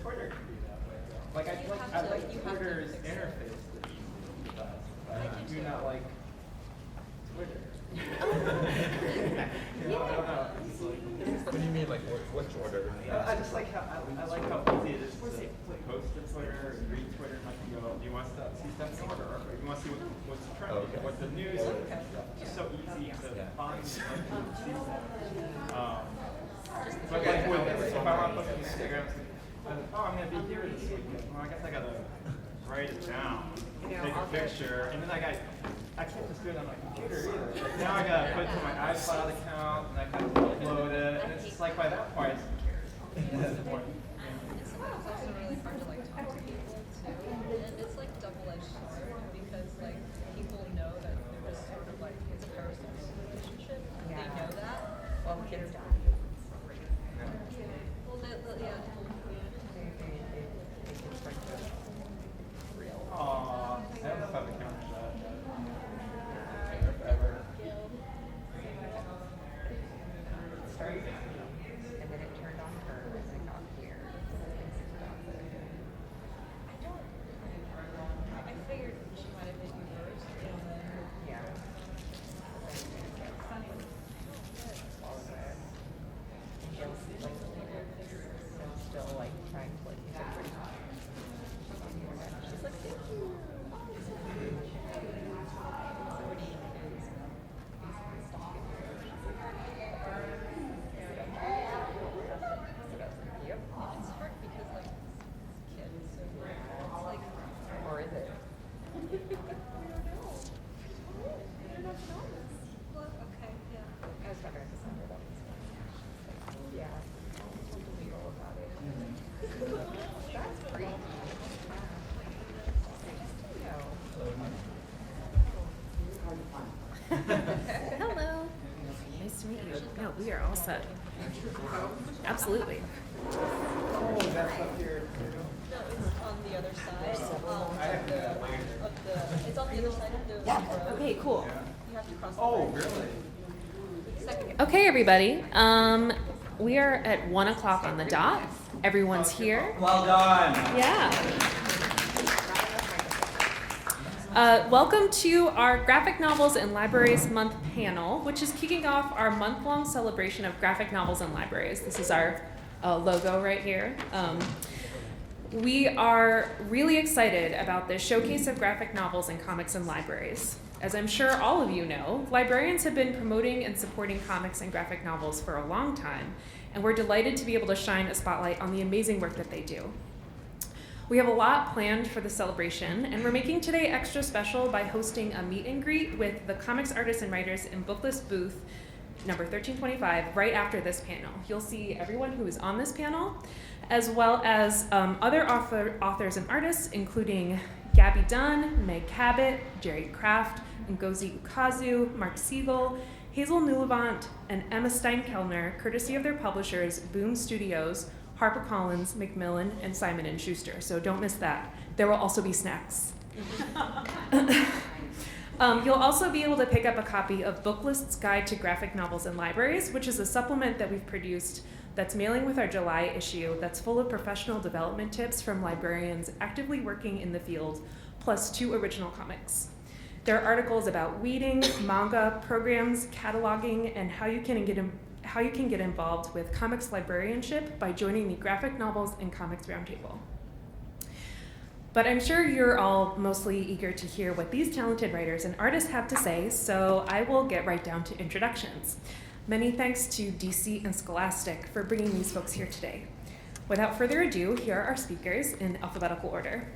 Twitter can be that way though. Like I like Twitter's interface to be the best. But I do not like Twitter. I don't know. What do you mean, like which order? I just like how I like how easy it is to post to Twitter, read Twitter, and I can go. Do you want to see stuff in order, or do you want to see what's trending, what the news is? It's just so easy to find. So like if I want to post on Instagram, I'm gonna be here this weekend. Well, I guess I gotta write it down, take a picture, and then I can't just do it on my computer either. Like now I gotta put it to my iCloud account, and I gotta upload it, and it's just like by that point, what's the point? It's also really hard to like talk to people too, and it's like double-edged sword because like people know that they're just sort of like it's a parasocial relationship. They know that. Well, kids die. Well, yeah. Aww, I don't know if I have a counter shot. If ever. It started, and then it turned on her, and then it got weird. I figured she might have hit you first, and then Yeah. And Jill's like, still like trying to like use it pretty hard. She's like, thank you. Yep. it's hard because like kids, so it's like Or is it? well, okay, yeah. I was talking to Sandra about this. Yeah. I told the legal about it. That's great. Hello. Nice to meet you. No, we are all set. Absolutely. Oh, that's up here. No, it's on the other side it's on the other side of the road. Okay, cool. You have to cross the Oh, bridge. really? Second. Okay, everybody. We are at 1 o'clock on the dot. Everyone's here. Well done. Yeah. Welcome to our Graphic Novels and Libraries Month panel, which is kicking off our month-long celebration of graphic novels and libraries. This is our logo right here. We are really excited about this showcase of graphic novels and comics and libraries. As I'm sure all of you know, librarians have been promoting and supporting comics and graphic novels for a long time, and we're delighted to be able to shine a spotlight on the amazing work that they do. We have a lot planned for the celebration, and we're making today extra special by hosting a meet and greet with the comics artists and writers in Booklist booth number 1325 right after this panel. You'll see everyone who is on this panel, as well as other authors and artists, including Gabby Dunn, Meg Cabot, Jerry Kraft, Ngozi Ukazu, Mark Siegel, Hazel Newlevant, and Emma Steinkellner, courtesy of their publishers, Boom Studios, HarperCollins, Macmillan, and Simon & Schuster. So don't miss that. There will also be snacks. You'll also be able to pick up a copy of Booklist's Guide to Graphic Novels and Libraries, which is a supplement that we've produced that's mailing with our July issue that's full of professional development tips from librarians actively working in the field, plus 2 original comics. There are articles about weeding, manga, programs, cataloging, and how you can get involved with comics librarianship by joining the Graphic Novels and Comics Roundtable. But I'm sure you're all mostly eager to hear what these talented writers and artists have to say, so I will get right down to introductions. Many thanks to DC and Scholastic for bringing these folks here today. Without further ado, here are our speakers in alphabetical order.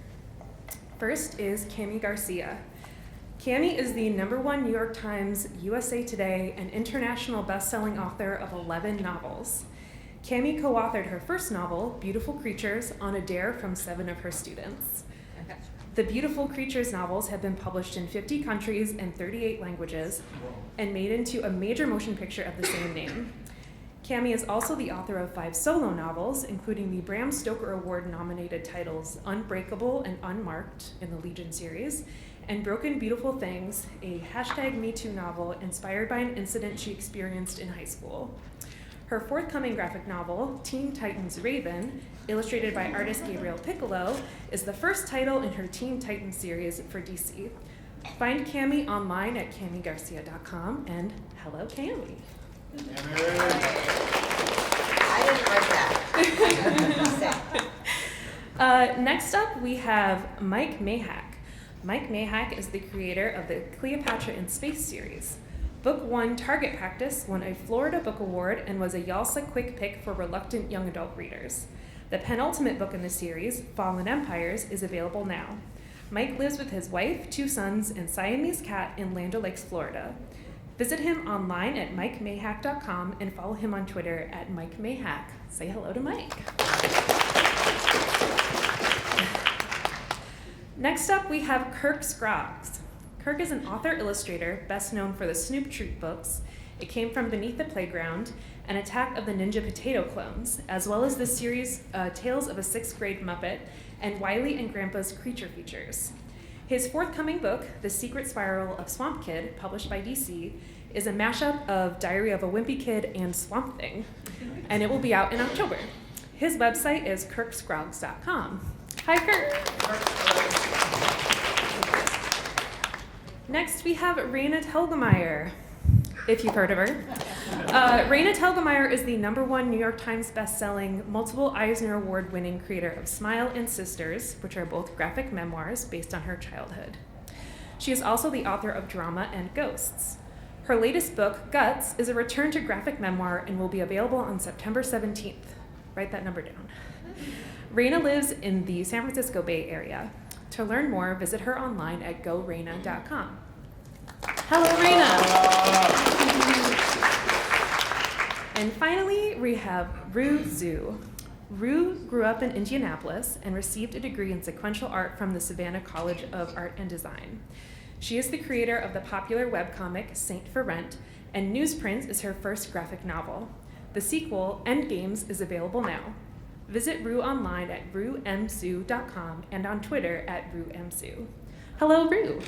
First is Cami Garcia. Cami is the #1 New York Times, USA Today, and international best-selling author of 11 novels. Cami co-authored her first novel, Beautiful Creatures, on a dare from 7 of her students. The Beautiful Creatures novels have been published in 50 countries and 38 languages and made into a major motion picture of the same name. Cami is also the author of 5 solo novels, including the Bram Stoker Award-nominated titles Unbreakable and Unmarked in the Legion series, and Broken Beautiful Things, a #MeToo novel inspired by an incident she experienced in high school. Her forthcoming graphic novel, Teen Titans Raven, illustrated by artist Gabriel Piccolo, is the first title in her Teen Titans series for DC. Find Cami online at CamiGarcia.com, and hello, Cami. I didn't write that. Next up, we have Maihack. Maihack is the creator of the Cleopatra in Space series. Book 1, Target Practice, won a Florida Book Award and was a YALSA quick pick for reluctant young adult readers. The penultimate book in the series, Fallen Empires, is available now. Mike lives with his wife, 2 sons, and Siamese cat in Land O'Lakes, Florida. Visit him online at MikeMaihack.com and follow him on Twitter at MikeMaihack. Say hello to Mike. Next up, we have Kirk Scroggs. Kirk is an author-illustrator best known for the Snoop Troop books, It Came From Beneath the Playground, and Attack of the Ninja Potato Clones, as well as the series Tales of a Sixth Grade Muppet and Wiley and Grandpa's Creature Features. His forthcoming book, The Secret Spiral of Swamp Kid, published by DC, is a mashup of Diary of a Wimpy Kid and Swamp Thing, and it will be out in October. His website is kirkscroggs.com. Hi, Kirk. Next, we have Raina Telgemeier, if you've heard of her. Raina Telgemeier is the #1 New York Times bestselling, multiple Eisner Award-winning creator of Smile and Sisters, which are both graphic memoirs based on her childhood. She is also the author of Drama and Ghosts. Her latest book, Guts, is a return to graphic memoir and will be available on September 17th. Write that number down. Raina lives in the San Francisco Bay Area. To learn more, visit her online at goraina.com. Hello, Raina. And finally, we have Ruth Zhu. Ruth grew up in Indianapolis and received a degree in sequential art from the Savannah College of Art and Design. She is the creator of the popular webcomic Saint for Rent, and Newsprints is her first graphic novel. The sequel, Endgames, is available now. Visit Rue online at ruemzoo.com and on Twitter at ruemzoo. Hello, Rue.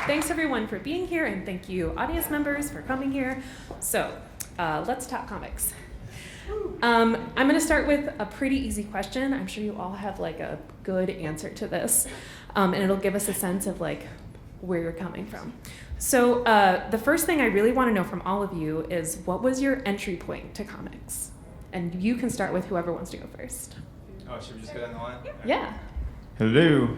Thanks everyone for being here, and thank you audience members for coming here. So let's talk comics. I'm gonna start with a pretty easy question. I'm sure you all have like a good answer to this, and it'll give us a sense of like where you're coming from. So the first thing I really want to know from all of you is, what was your entry point to comics? And you can start with whoever wants to go first. Oh, should we just go down the line? Yeah. Hello.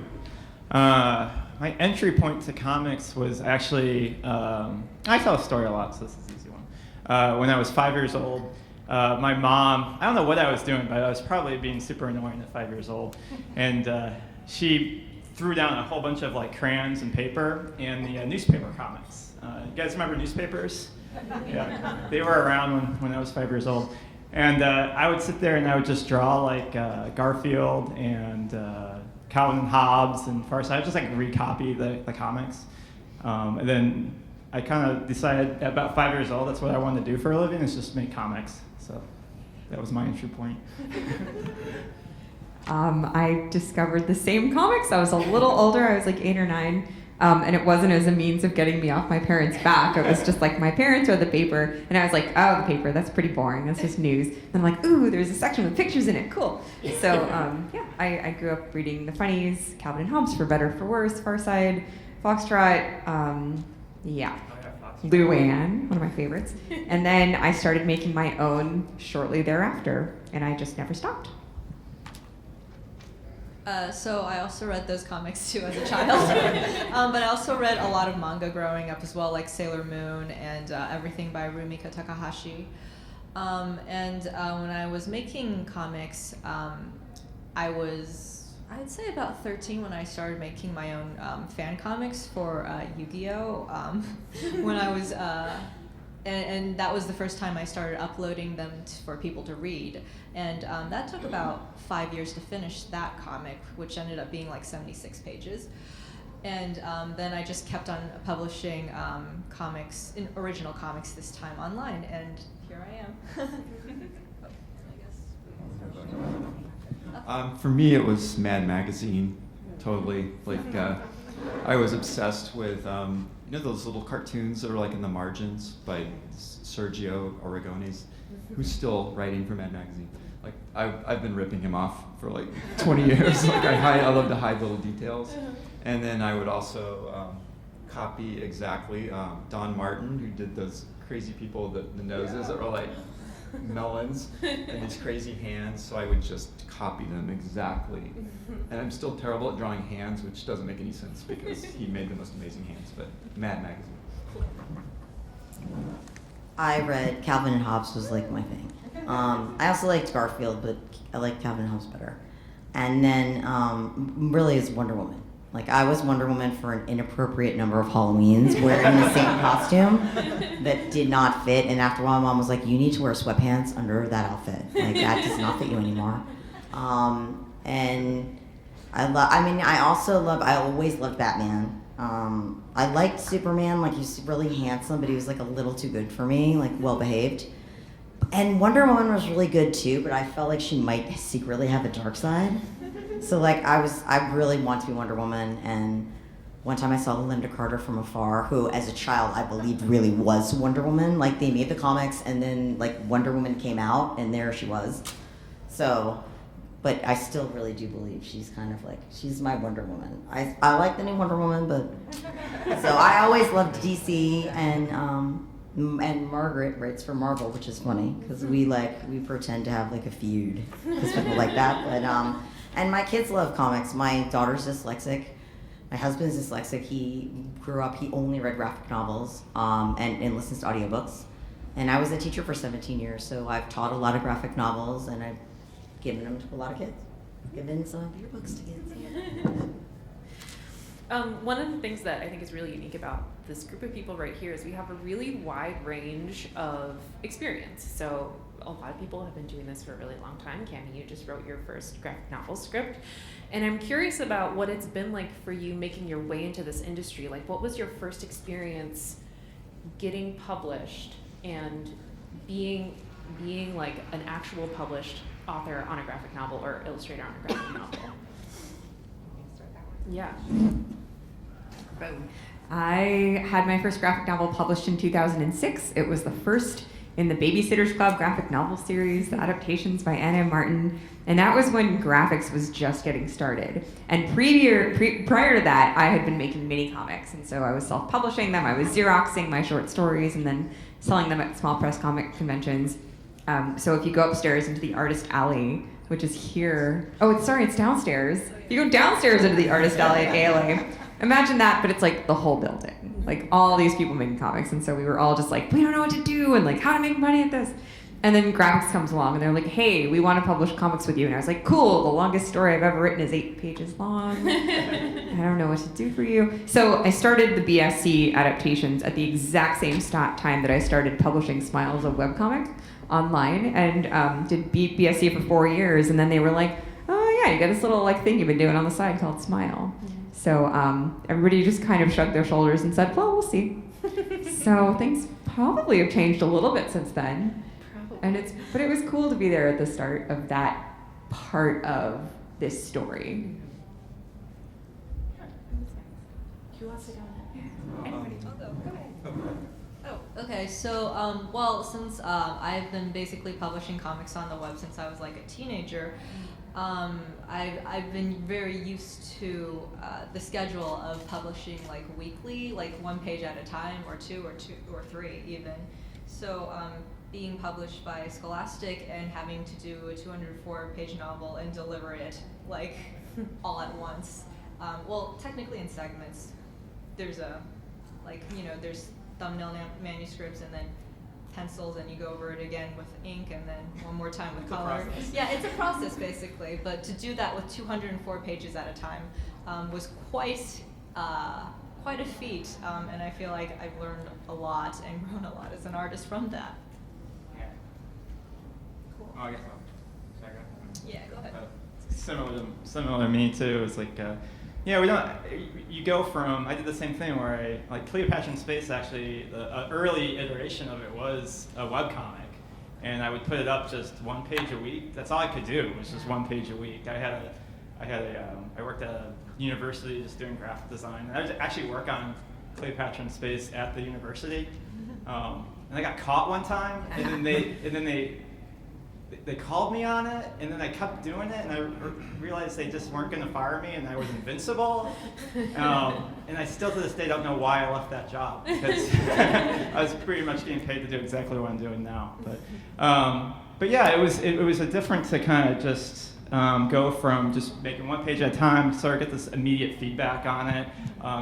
My entry point to comics was actually, I tell a story a lot, so this is an easy one. When I was 5 years old, my mom, I don't know what I was doing, but I was probably being super annoying at 5 years old. And she threw down a whole bunch of like crayons and paper and the newspaper comics. You guys remember newspapers? Yeah, they were around when I was 5 years old. And I would sit there and I would just draw like Garfield and Calvin and Hobbes and Farsight. I would just like recopy the comics. And then I kind of decided at about 5 years old, that's what I wanted to do for a living, is just make comics. So that was my entry point. I discovered the same comics. I was a little older. I was like 8 or 9. And it wasn't as a means of getting me off my parents' back. It was just like my parents read the paper, and I was like, oh, the paper, that's pretty boring. That's just news. And I'm like, ooh, there's a section with pictures in it. Cool. So yeah, I grew up reading the funnies, Calvin and Hobbes, For Better, For Worse, Farside, Foxtrot, yeah. Luann, one of my favorites. And then I started making my own shortly thereafter, and I just never stopped. So I also read those comics too as a child, but I also read a lot of manga growing up as well, like Sailor Moon and everything by Rumiko Takahashi. And when I was making comics, I'd say about 13 when I started making my own fan comics for Yu-Gi-Oh! When I was, and that was the first time I started uploading them for people to read. And that took about 5 years to finish that comic, which ended up being like 76 pages. And then I just kept on publishing original comics this time online, and here I am. For me, it was Mad Magazine, totally. Like, I was obsessed with you know those little cartoons that are like in the margins by Sergio Aragones, who's still writing for Mad Magazine. Like I've been ripping him off for like 20 years. Like I love to hide little details. And then I would also copy exactly Don Martin, who did those crazy people, the noses that were like melons and these crazy hands. So I would just copy them exactly. And I'm still terrible at drawing hands, which doesn't make any sense because he made the most amazing hands. But Mad Magazine. I read Calvin and Hobbes was like my thing. I also liked Garfield, but I liked Calvin and Hobbes better. And then really is Wonder Woman. Like I was Wonder Woman for an inappropriate number of Halloweens wearing the same costume that did not fit. And after a while, Mom was like, "You need to wear sweatpants under that outfit. Like that does not fit you anymore." And I always loved Batman. I liked Superman. Like he's really handsome, but he was like a little too good for me. Like well behaved. And Wonder Woman was really good too, but I felt like she might secretly have a dark side. So like I really want to be Wonder Woman, and one time I saw Linda Carter from afar, who as a child I believed really was Wonder Woman. Like they made the comics and then like Wonder Woman came out and there she was. So, but I still really do believe she's kind of like, she's my Wonder Woman. I like the new Wonder Woman, but, so I always loved DC and Margaret writes for Marvel, which is funny because we pretend to have like a feud because people like that, but and my kids love comics. My daughter's dyslexic. My husband's dyslexic. He grew up, he only read graphic novels and listens to audiobooks. And I was a teacher for 17 years, so I've taught a lot of graphic novels and I've given them to a lot of kids. Given some of your books to kids. One of the things that I think is really unique about this group of people right here is we have a really wide range of experience. So a lot of people have been doing this for a really long time. Cami, you just wrote your first graphic novel script. And I'm curious about what it's been like for you making your way into this industry. Like, what was your first experience getting published and being like an actual published author on a graphic novel or illustrator on a graphic novel? Yeah. I had my first graphic novel published in 2006. It was the first in the Babysitter's Club graphic novel series, the adaptations by Anna and Martin, and that was when graphics was just getting started. And prior to that, I had been making mini comics, and so I was self-publishing them. I was Xeroxing my short stories and then selling them at small press comic conventions. So if you go upstairs into the Artist Alley, which is here, it's downstairs. If you go downstairs into the Artist Alley at ALA, imagine that, but it's like the whole building. Like all these people making comics, and so we were all just like, we don't know what to do and like how to make money at this. And then graphics comes along and they're like, hey, we want to publish comics with you. And I was like, cool, the longest story I've ever written is 8 pages long. I don't know what to do for you. So I started the BSC adaptations at the exact same time that I started publishing Smiles, a webcomic online, and did BSC for 4 years. And then they were like, oh yeah, you got this little like thing you've been doing on the side called Smile. So everybody just kind of shrugged their shoulders and said, well, we'll see. So things probably have changed a little bit since then. Probably. But it was cool to be there at the start of that part of this story. Who wants to go next? Anybody? Go ahead. Oh, okay. So, since I've been basically publishing comics on the web since I was like a teenager, I've been very used to the schedule of publishing like weekly, like 1 page at a time, or two or three even. So being published by Scholastic and having to do a 204-page novel and deliver it like all at once. Well, technically in segments. There's there's thumbnail manuscripts and then pencils, and you go over it again with ink and then one more time with color. Yeah, it's a process basically, but to do that with 204 pages at a time was quite a feat, and I feel like I've learned a lot and grown a lot as an artist from that. Yeah. Cool. Oh, I guess I'll check it. Yeah, go ahead. Similar to me too. It's like, we don't. You go from. I did the same thing where Cleopatra in Space. Actually, the early iteration of it was a webcomic, and I would put it up just 1 page a week. That's all I could do was just 1 page a week. I worked at a university just doing graphic design. And I would actually work on Cleopatra in space at the university. And I got caught one time, and then they called me on it, and then I kept doing it, and I realized they just weren't going to fire me, and I was invincible. And I still to this day don't know why I left that job, because I was pretty much getting paid to do exactly what I'm doing now. But yeah, it was a different to kind of just go from just making one page at a time, sort of get this immediate feedback on it.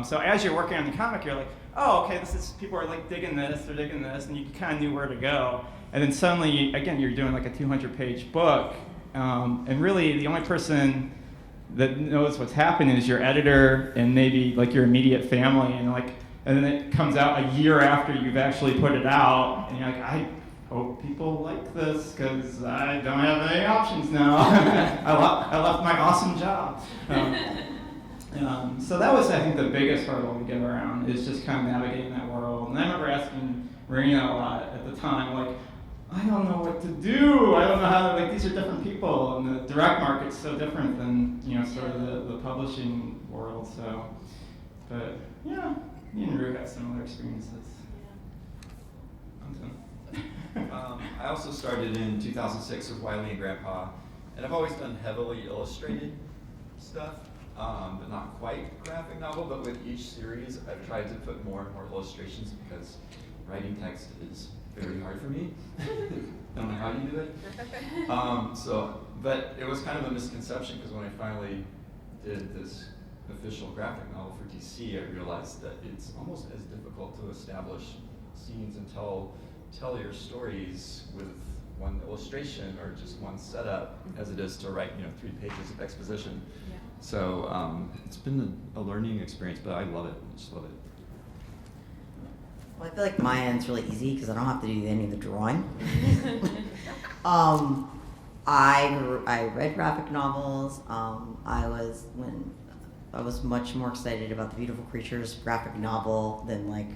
So as you're working on the comic, you're like, oh, okay, people are like digging this, they're digging this, and you kind of knew where to go. And then suddenly, again, you're doing like a 200-page book, and really the only person that knows what's happening is your editor and maybe like your immediate family, and then it comes out a year after you've actually put it out, and you're like, I hope people like this because I don't have any options now. I left my awesome job. So that was, I think, the biggest hurdle to get around, is just kind of navigating that world. And I remember asking Raina a lot at the time, like, I don't know what to do. I don't know how to, these are different people, and the direct market's so different than, sort of the publishing world. So, but yeah, me and Ruth got similar experiences. I'm done. I also started in 2006 with Wiley and Grandpa, and I've always done heavily illustrated stuff, but not quite graphic novel. But with each series, I've tried to put more and more illustrations because writing text is very hard for me. Don't know how you do it. But it was kind of a misconception, because when I finally did this official graphic novel for DC, I realized that it's almost as difficult to establish scenes and tell your stories with one illustration or just one setup as it is to write 3 pages of exposition. Yeah. So it's been a learning experience, but I love it. I just love it. Well, I feel like my end's really easy because I don't have to do any of the drawing. I read graphic novels. I was much more excited about the Beautiful Creatures graphic novel than like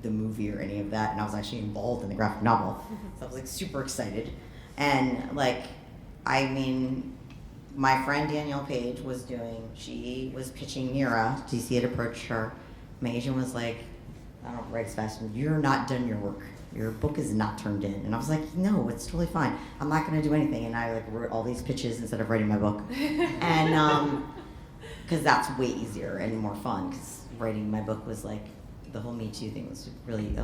the movie or any of that, and I was actually involved in the graphic novel, so I was like super excited. And my friend Danielle Page she was pitching Mira. DC had approached her. My agent was like, I don't write as fast, you're not done your work. Your book is not turned in. And I was like, no, it's totally fine. I'm not gonna do anything. And I wrote all these pitches instead of writing my book. And because that's way easier and more fun, because writing my book was like, the whole Me Too thing was really,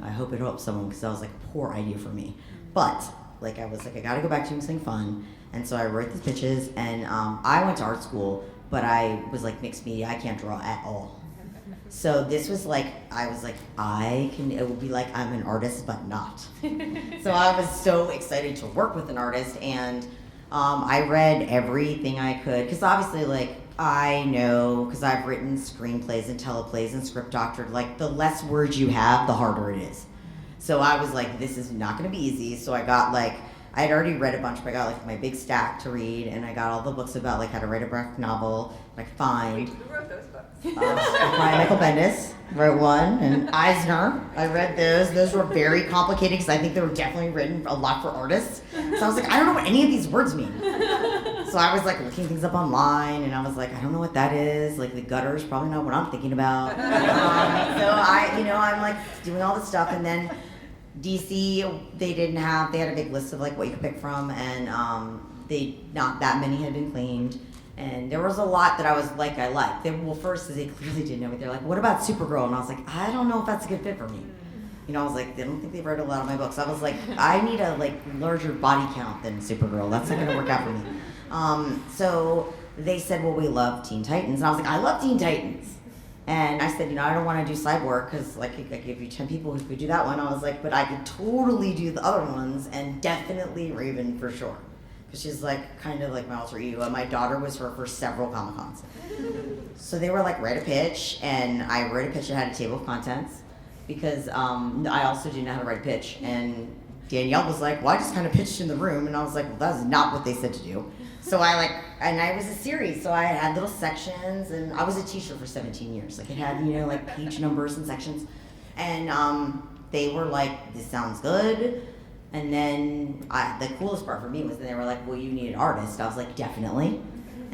I hope it helps someone, because that was like a poor idea for me. But I was like, I gotta go back to doing something fun. And so I wrote these pitches, and I went to art school, but I was like mixed media, I can't draw at all. So this was like, I was like, it would be like I'm an artist, but not. So I was so excited to work with an artist, and I read everything I could, because obviously I know, because I've written screenplays and teleplays and script doctored, the less words you have, the harder it is. So I was like, this is not gonna be easy. So I got I had already read a bunch, but I got my big stack to read, and I got all the books about how to write a graphic novel, find. Who wrote those books? Brian Michael Bendis wrote one, and Eisner. I read those. Those were very complicated because I think they were definitely written a lot for artists. So I was like, I don't know what any of these words mean. So I was looking things up online, and I was like, I don't know what that is. The gutter is probably not what I'm thinking about. So I'm doing all this stuff, and then DC, they had a big list of what you could pick from, and not that many had been claimed. And there was a lot that I was I liked. First, they clearly didn't know it. They're like, what about Supergirl? And I was like, I don't know if that's a good fit for me. I was like, they don't think they read a lot of my books. I was like, I need a larger body count than Supergirl. That's not gonna work out for me. So they said, well, we love Teen Titans. And I was like, I love Teen Titans. And I said, I don't want to do Cyborg because I gave you 10 people who could do that one. I was like, but I could totally do the other ones, and definitely Raven for sure. She's kind of my alter ego. My daughter was her for several Comic-Cons. So they were write a pitch, and I wrote a pitch that had a table of contents, because I also didn't know how to write a pitch. And Danielle was like, well, I just kind of pitched in the room, and I was like, well, that's not what they said to do. So and I was a series, so I had little sections, and I was a teacher for 17 years. It had, page numbers and sections. And they were like, this sounds good. And then the coolest part for me was that they were like, well, you need an artist. I was like, definitely.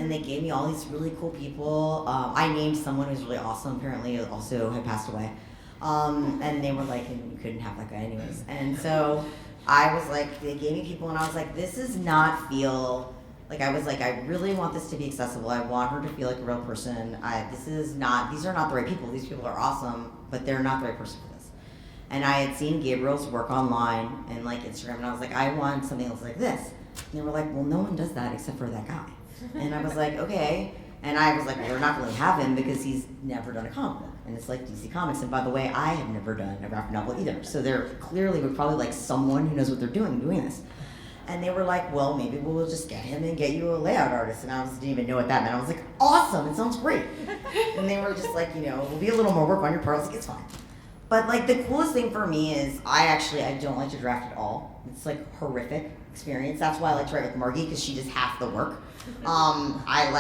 And they gave me all these really cool people. I named someone who's really awesome, apparently also had passed away. And they were like, and you couldn't have that guy anyways. And so I was like, they gave me people and I was like, this does not feel, like I was like, I really want this to be accessible. I want her to feel like a real person. These are not the right people. These people are awesome, but they're not the right person for this. And I had seen Gabriel's work online and like Instagram and I was like, I want something else like this. And they were like, well, no one does that except for that guy. And I was like, okay. And I was like, well, they're not going to have him because he's never done a comic book. And it's like DC Comics. And by the way, I have never done a graphic novel either. So they're clearly would probably like someone who knows what they're doing this. And they were like, well, maybe we'll just get him and get you a layout artist. And I didn't even know what that meant. I was like, awesome, it sounds great. And they were just like, it'll be a little more work on your part. I was like, it's fine. But like the coolest thing for me is I don't like to draft at all. It's like horrific experience. That's why I like to write with Margie because she does half the work. When I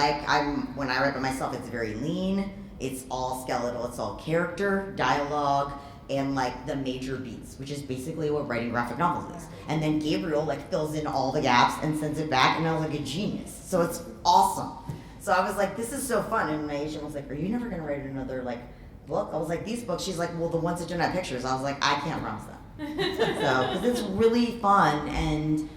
write by myself, it's very lean. It's all skeletal. It's all character, dialogue, and like the major beats, which is basically what writing graphic novels is. And then Gabriel like fills in all the gaps and sends it back, and I was like a genius. So it's awesome. So I was like, this is so fun. And my agent was like, are you never gonna write another like book? I was like, these books. She's like, well, the ones that don't have pictures. I was like, I can't promise that. So because it's really fun and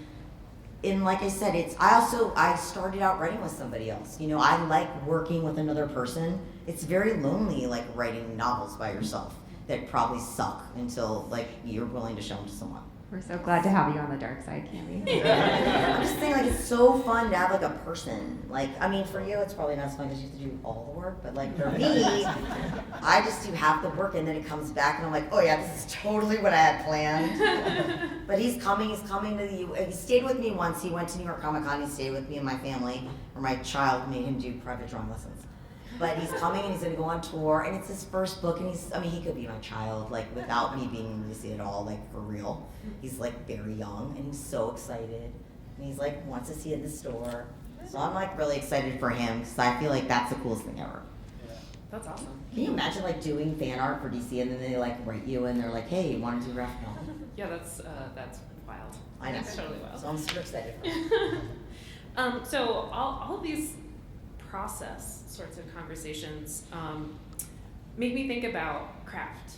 like I said, I started out writing with somebody else. I like working with another person. It's very lonely, like writing novels by yourself that probably suck until like you're willing to show them to someone. We're so glad to have you on the dark side, Cammy. I'm just saying, like, it's so fun to have like a person. Like, I mean, for you, it's probably not as fun because you have to do all the work. But like for me, I just do half the work and then it comes back and I'm like, oh yeah, this is totally what I had planned. But he's coming to he stayed with me once. He went to New York Comic Con. He stayed with me and my family, or my child made him do private drawing lessons. But he's coming and he's gonna go on tour and it's his first book and he could be my child, like without me being Lucy at all, like for real. He's like very young and he's so excited. And he's like wants to see it in the store. So I'm like really excited for him because I feel like that's the coolest thing ever. Yeah, that's awesome. Can you imagine like doing fan art for DC and then they like write you and they're like, hey, you want to do a graphic novel? Yeah, that's wild. I know. That's totally wild. So I'm super excited for him. So all of these process sorts of conversations make me think about craft,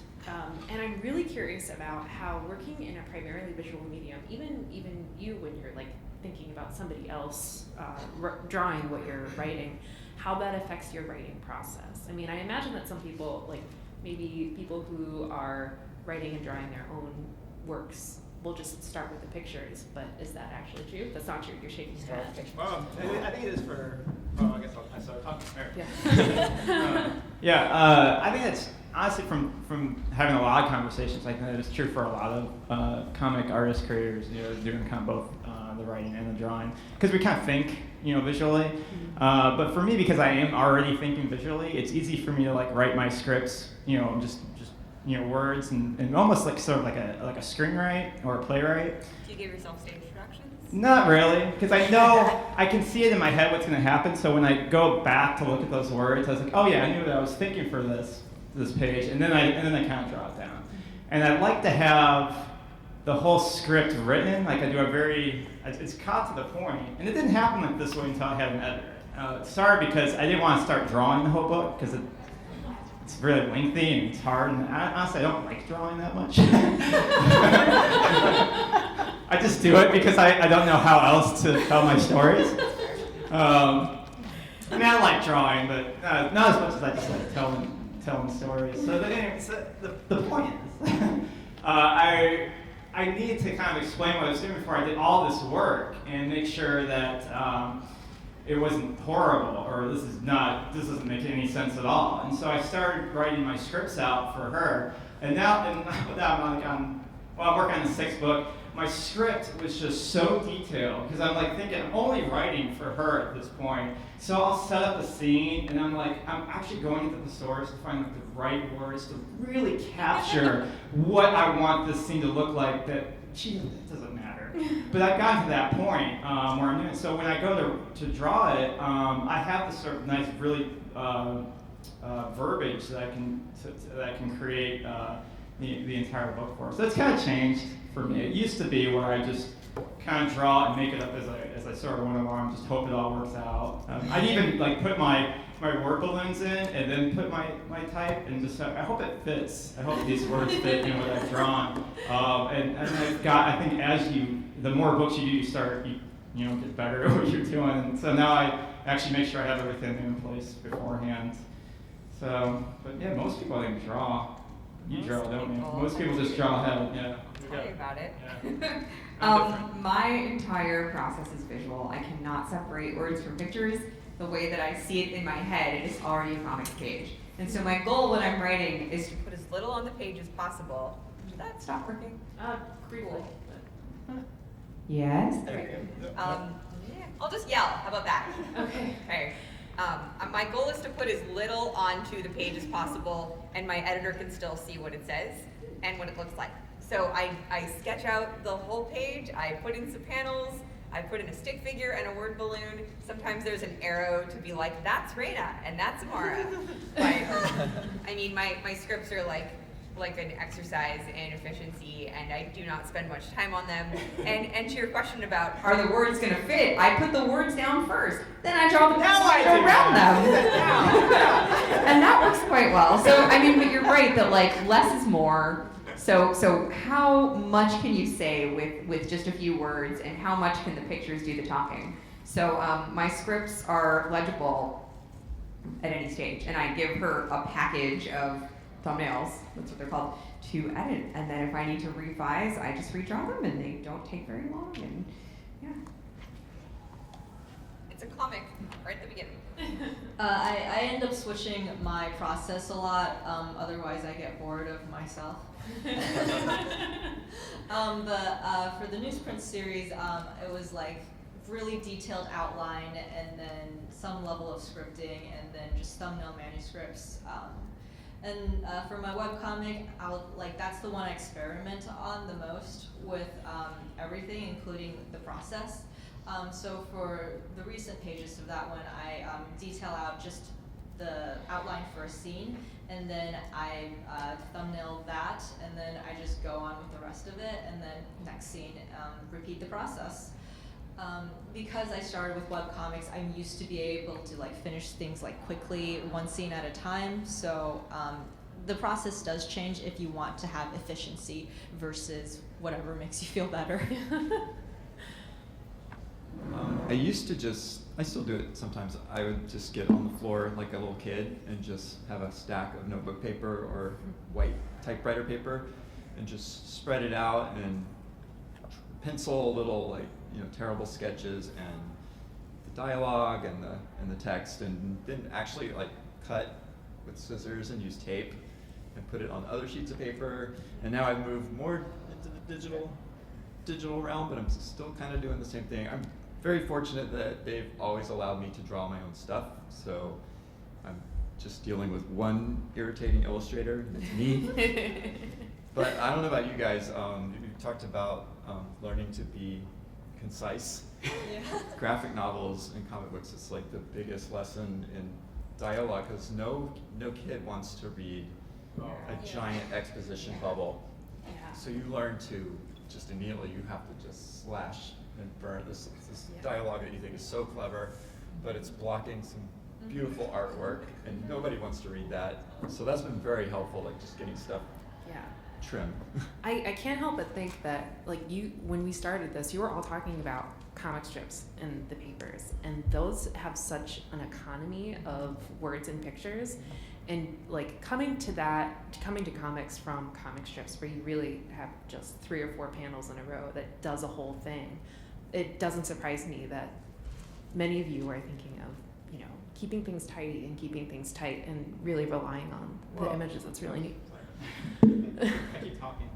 and I'm really curious about how working in a primarily visual medium, even you when you're like thinking about somebody else drawing what you're writing, how that affects your writing process. I mean, I imagine that some people, like maybe people who are writing and drawing their own works, will just start with the pictures, but is that actually true? That's not true. You're shaking your head. Well, I think it is for. Well, I guess I started talking there. Yeah. I think it's honestly from having a lot of conversations. I think it's true for a lot of comic artists, creators. Doing kind of both the writing and the drawing, because we kind of think, visually. But for me, because I am already thinking visually, it's easy for me to like write my scripts. Just words and almost like sort of like a screenwrite or a playwright. Do you give yourself stage instructions? Not really, because I know I can see it in my head what's going to happen. So when I go back to look at those words, I was like, oh yeah, I knew what I was thinking for this page, and then I kind of draw it down. And I like to have the whole script written. Like I do it's caught to the point, and it didn't happen like this way until I had an editor. Sorry, because I didn't want to start drawing the whole book because it's really lengthy and it's hard, and honestly, I don't like drawing that much. I just do it because I don't know how else to tell my stories. I I like drawing, but not as much as I just like telling stories. So the point is, I needed to kind of explain what I was doing before I did all this work and make sure that it wasn't horrible, or this doesn't make any sense at all. And so I started writing my scripts out for her. And now I'm working on the 6th book. My script was just so detailed because I'm like thinking I'm only writing for her at this point. So I'll set up a scene and I'm actually going into the source to find the right words to really capture what I want this scene to look like. It doesn't matter. But I've gotten to that point where I'm doing it. So when I go to draw it, I have this sort of nice, really verbiage that I can create the entire book for. So it's kind of changed for me. It used to be where I just kind of draw and make it up as I sort of went along, just hope it all works out. I'd even like put my word balloons in and then put my type and just I hope it fits. I hope these words fit in what I've drawn. And I think the more books you do, you start get better at what you're doing. And so now I actually make sure I have everything in place beforehand. So, but yeah, most people I think draw. You draw, don't you? Most people just draw ahead. Yeah. Tell me about it. Yeah. My entire process is visual. I cannot separate words from pictures. The way that I see it in my head, it is already a comics page. And so my goal when I'm writing is to put as little on the page as possible. Did that stop working? Cool. Yes. I'll just yell. How about that? Okay. Okay. My goal is to put as little onto the page as possible, and my editor can still see what it says and what it looks like. So I sketch out the whole page, I put in some panels, I put in a stick figure and a word balloon. Sometimes there's an arrow to be like, that's Raina and that's Amara. But I mean, my scripts are like an exercise in efficiency, and I do not spend much time on them. And to your question about Are the words going to fit? I put the words down first, then I draw the Now I pencil do around that. them. And that works quite well. So, I mean, but you're right that like less is more. So how much can you say with just a few words, and how much can the pictures do the talking? So my scripts are legible at any stage, and I give her a package of thumbnails, that's what they're called, to edit. And then if I need to revise, I just redraw them, and they don't take very long. And yeah. it's a comic right at the beginning. I end up switching my process a lot. Otherwise, I get bored of myself. But for the NewsPrints series, it was like really detailed outline, and then some level of scripting, and then just thumbnail manuscripts. And for my webcomic, that's the one I experiment on the most with everything, including the process. So for the recent pages of that one, I detail out just the outline for a scene, and then I thumbnail that, and then I just go on with the rest of it, and then next scene, repeat the process. Because I started with webcomics, I'm used to be able to like finish things like quickly, one scene at a time. So the process does change if you want to have efficiency versus whatever makes you feel better. I still do it sometimes. I would just get on the floor like a little kid and just have a stack of notebook paper or white typewriter paper and just spread it out and pencil little terrible sketches and the dialogue and the text, and then actually cut with scissors and use tape and put it on other sheets of paper. And now I've moved more into the digital realm, but I'm still kind of doing the same thing. I'm very fortunate that they've always allowed me to draw my own stuff, so I'm just dealing with one irritating illustrator, and it's me. But I don't know about you guys. You talked about learning to be concise. Yeah. Graphic novels and comic books, it's like the biggest lesson in dialogue, because no kid wants to read a giant exposition bubble. Yeah. So you learn to just immediately, you have to just slash and burn this dialogue that you think is so clever, but it's blocking some beautiful artwork, and nobody wants to read that. So that's been very helpful, like just getting stuff trim. I can't help but think that when we started this, you were all talking about comic strips and the papers, and those have such an economy of words and pictures, and coming to comics from comic strips where you really have just 3 or 4 panels in a row that does a whole thing, it doesn't surprise me that many of you are thinking of keeping things tidy and keeping things tight and really relying on the images. That's really neat. I keep talking.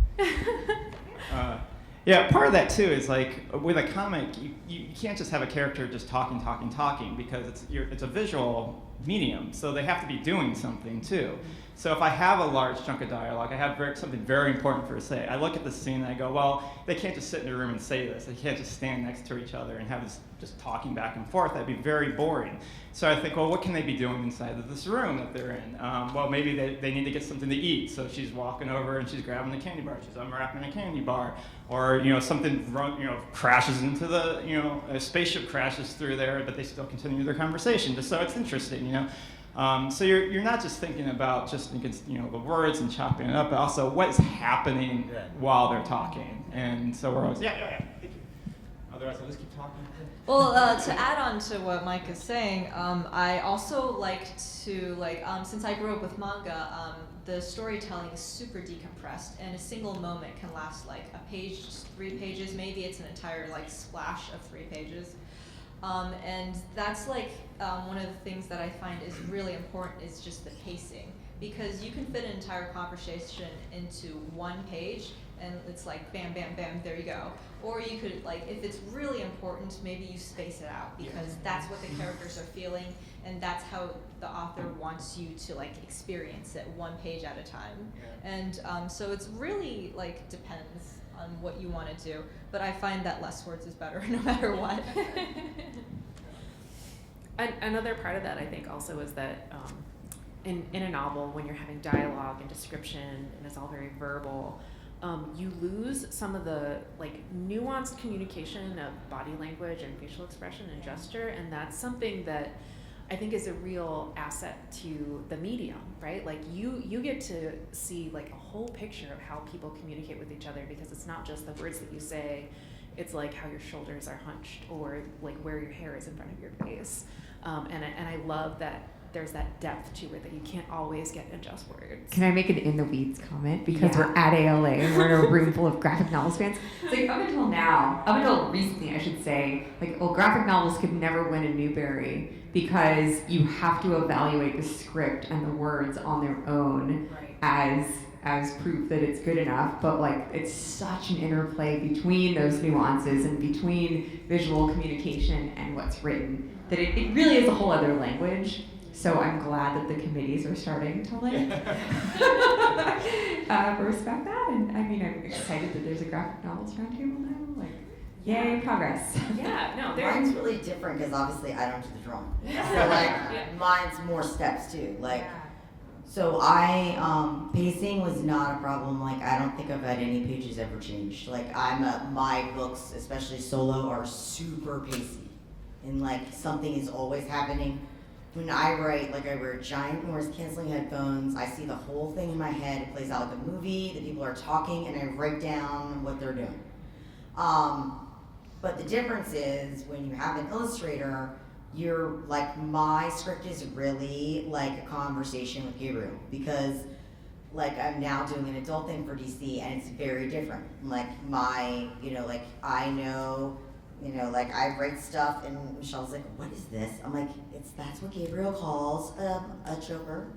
Yeah, part of that too is with a comic, you can't just have a character just talking, because it's a visual medium, so they have to be doing something too. So if I have a large chunk of dialogue, I have something very important for to say, I look at the scene and I go, well, they can't just sit in a room and say this. They can't just stand next to each other and have this just talking back and forth. That'd be very boring. So I think, well, what can they be doing inside of this room that they're in? Well, maybe they need to get something to eat. So she's walking over and she's grabbing a candy bar. She's unwrapping a candy bar. Or, something, crashes into a spaceship crashes through there, but they still continue their conversation. Just so it's interesting, So you're not just thinking about the words and chopping it up, but also what's happening while they're talking. And so we're always, thank you. Otherwise, I'll just keep talking. Well, to add on to what Mike is saying, I also like to, since I grew up with manga, the storytelling is super decompressed, and a single moment can last like a page, 3 pages, maybe it's an entire splash of 3 pages. And that's one of the things that I find is really important is just the pacing, because you can fit an entire conversation into 1 page, and it's like bam, bam, bam, there you go. Or you could, if it's really important, maybe you space it out, because that's what the characters are feeling, and that's how the author wants you to experience it 1 page at a time. And so it's really depends on what you want to do, but I find that less words is better no matter what. Another part of that, I think, also is that in a novel, when you're having dialogue and description and it's all very verbal, you lose some of the nuanced communication of body language and facial expression and gesture, and that's something that I think is a real asset to the medium, right? You get to see a whole picture of how people communicate with each other, because it's not just the words that you say, it's how your shoulders are hunched, or where your hair is in front of your face. And I love that there's that depth to it that you can't always get in just words. Can I make an in the weeds comment? Because we're at ALA and we're in a room full of graphic novels fans. It's up until recently, I should say, graphic novels could never win a Newbery because you have to evaluate the script and the words on their own as proof that it's good enough. But it's such an interplay between those nuances and between visual communication and what's written that it really is a whole other language. So I'm glad that the committees are starting to respect that, and I'm excited that there's a graphic novels roundtable now. Yay, progress. Yeah, no, mine's really different because obviously I don't do the drawing. So mine's more steps too. So pacing was not a problem. I don't think I've had any pages ever changed. My books, especially solo, are super pacey, and something is always happening. When I write, I wear giant noise-canceling headphones. I see the whole thing in my head. It plays out like a movie. The people are talking, and I write down what they're doing. But the difference is when you have an illustrator, you're my script is really a conversation with Gabriel, because I'm now doing an adult thing for DC, and it's very different. I know. I write stuff, and Michelle's like, what is this? I'm like, that's what Gabriel calls a choker.